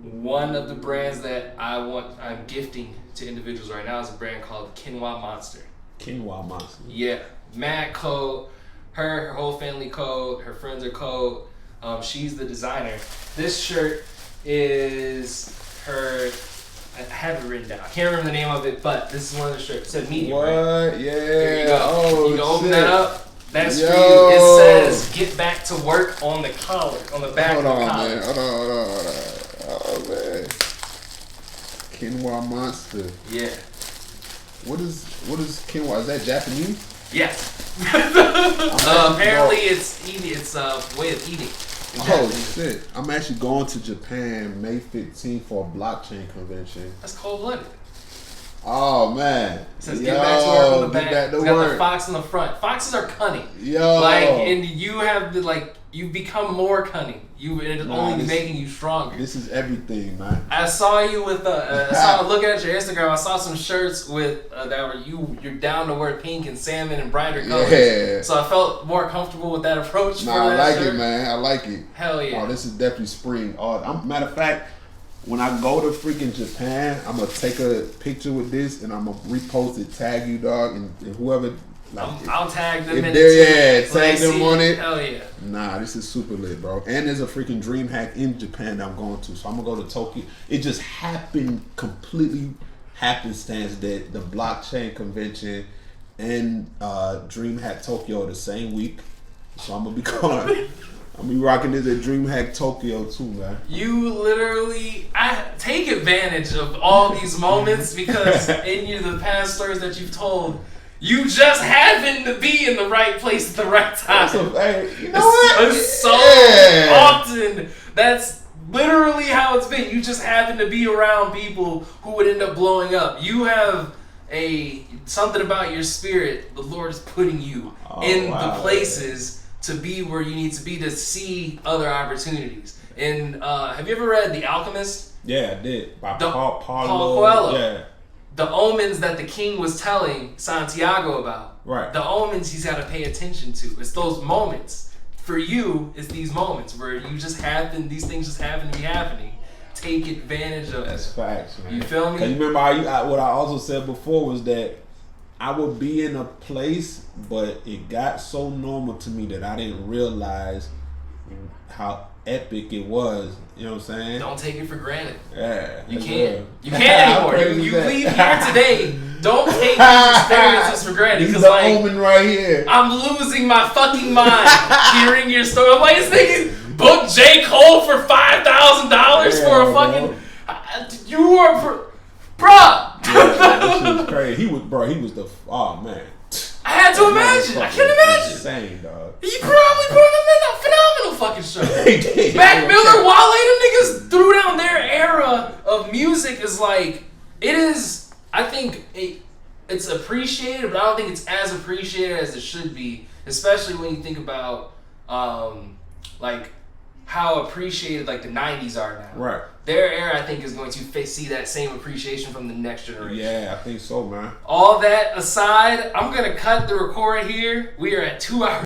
One of the brands that I'm gifting to individuals right now is a brand called Quinoa Monster. Quinoa Monster. Yeah. Mad code. Her whole family code. Her friends are code. She's the designer. This shirt is her. I have it written down. I can't remember the name of it, but this is one of the shirts. It said medium. What? Right? Yeah. There you go. Oh, you can open that up. That's for you. It says "Get back to work" on the collar, on the back of the collar. Man. Hold on. Oh man, Quinoa Monster. Yeah. What is quinoa? Is that Japanese? Yes. Apparently, it's eating. It's a way of eating. Oh shit! I'm actually going to Japan May 15th for a blockchain convention. That's cold-blooded. Oh man! It says "Get back to work" on the back. It's got the fox on the front. Foxes are cunning. And you have you've become more cunning. It's only making you stronger. This is everything, man. I saw you with looking at your Instagram. I saw some shirts with that were you're down to wear pink and salmon and brighter colors. Yeah. So I felt more comfortable with that approach. I like it, man. I like it. Hell yeah. Oh, this is definitely spring. Matter of fact, when I go to freaking Japan, I'm gonna take a picture with this and I'm gonna repost it, tag you, dog, and whoever. I'll tag them in it too. Tag them on it. Hell yeah. Nah, this is super lit, bro. And there's a freaking dream hack in Japan that I'm going to. So I'm gonna go to Tokyo. It just happened completely happenstance that the blockchain convention and Dream Hack Tokyo are the same week. So I'm gonna be going. I'm be rocking this at Dream Hack Tokyo too, man. You literally, I take advantage of all these moments because in the past stories that you've told, you just happen to be in the right place at the right time. You know what? It's so often. That's literally how it's been. You just happen to be around people who would end up blowing up. You have something about your spirit. The Lord is putting you in the places to be where you need to be to see other opportunities. And have you ever read The Alchemist? Yeah, I did. By Paul Coelho. Yeah. the omens that the king was telling Santiago about. Right. The omens he's got to pay attention to. It's those moments. For you, it's these moments where you just happen, these things just happen to be happening. Take advantage of That's it. facts, man. You feel me? Cause you remember what I also said before was that I would be in a place, but it got so normal to me that I didn't realize how epic it was. You know what I'm saying? Don't take it for granted. Yeah. You that's can't. real. You can't anymore. You leave here today. Don't take these experiences for granted. He's Because the like, omen right here. I'm losing my fucking mind hearing your story. I'm like, this nigga booked J. Cole for $5,000 for a fucking. You are, bruh. That shit was crazy. He was the oh man. I had to imagine. I can't imagine. Insane, dog. He probably put on a phenomenal fucking show. He did. Mac Miller, Wale, them niggas threw down. Their era of music is like, it is, I think it's appreciated, but I don't think it's as appreciated as it should be, especially when you think about like how appreciated like the 90s are now. Right. Their era, I think, is going to see that same appreciation from the next generation. Yeah, I think so, man. All that aside, I'm going to cut the record here. We are at 2 hours.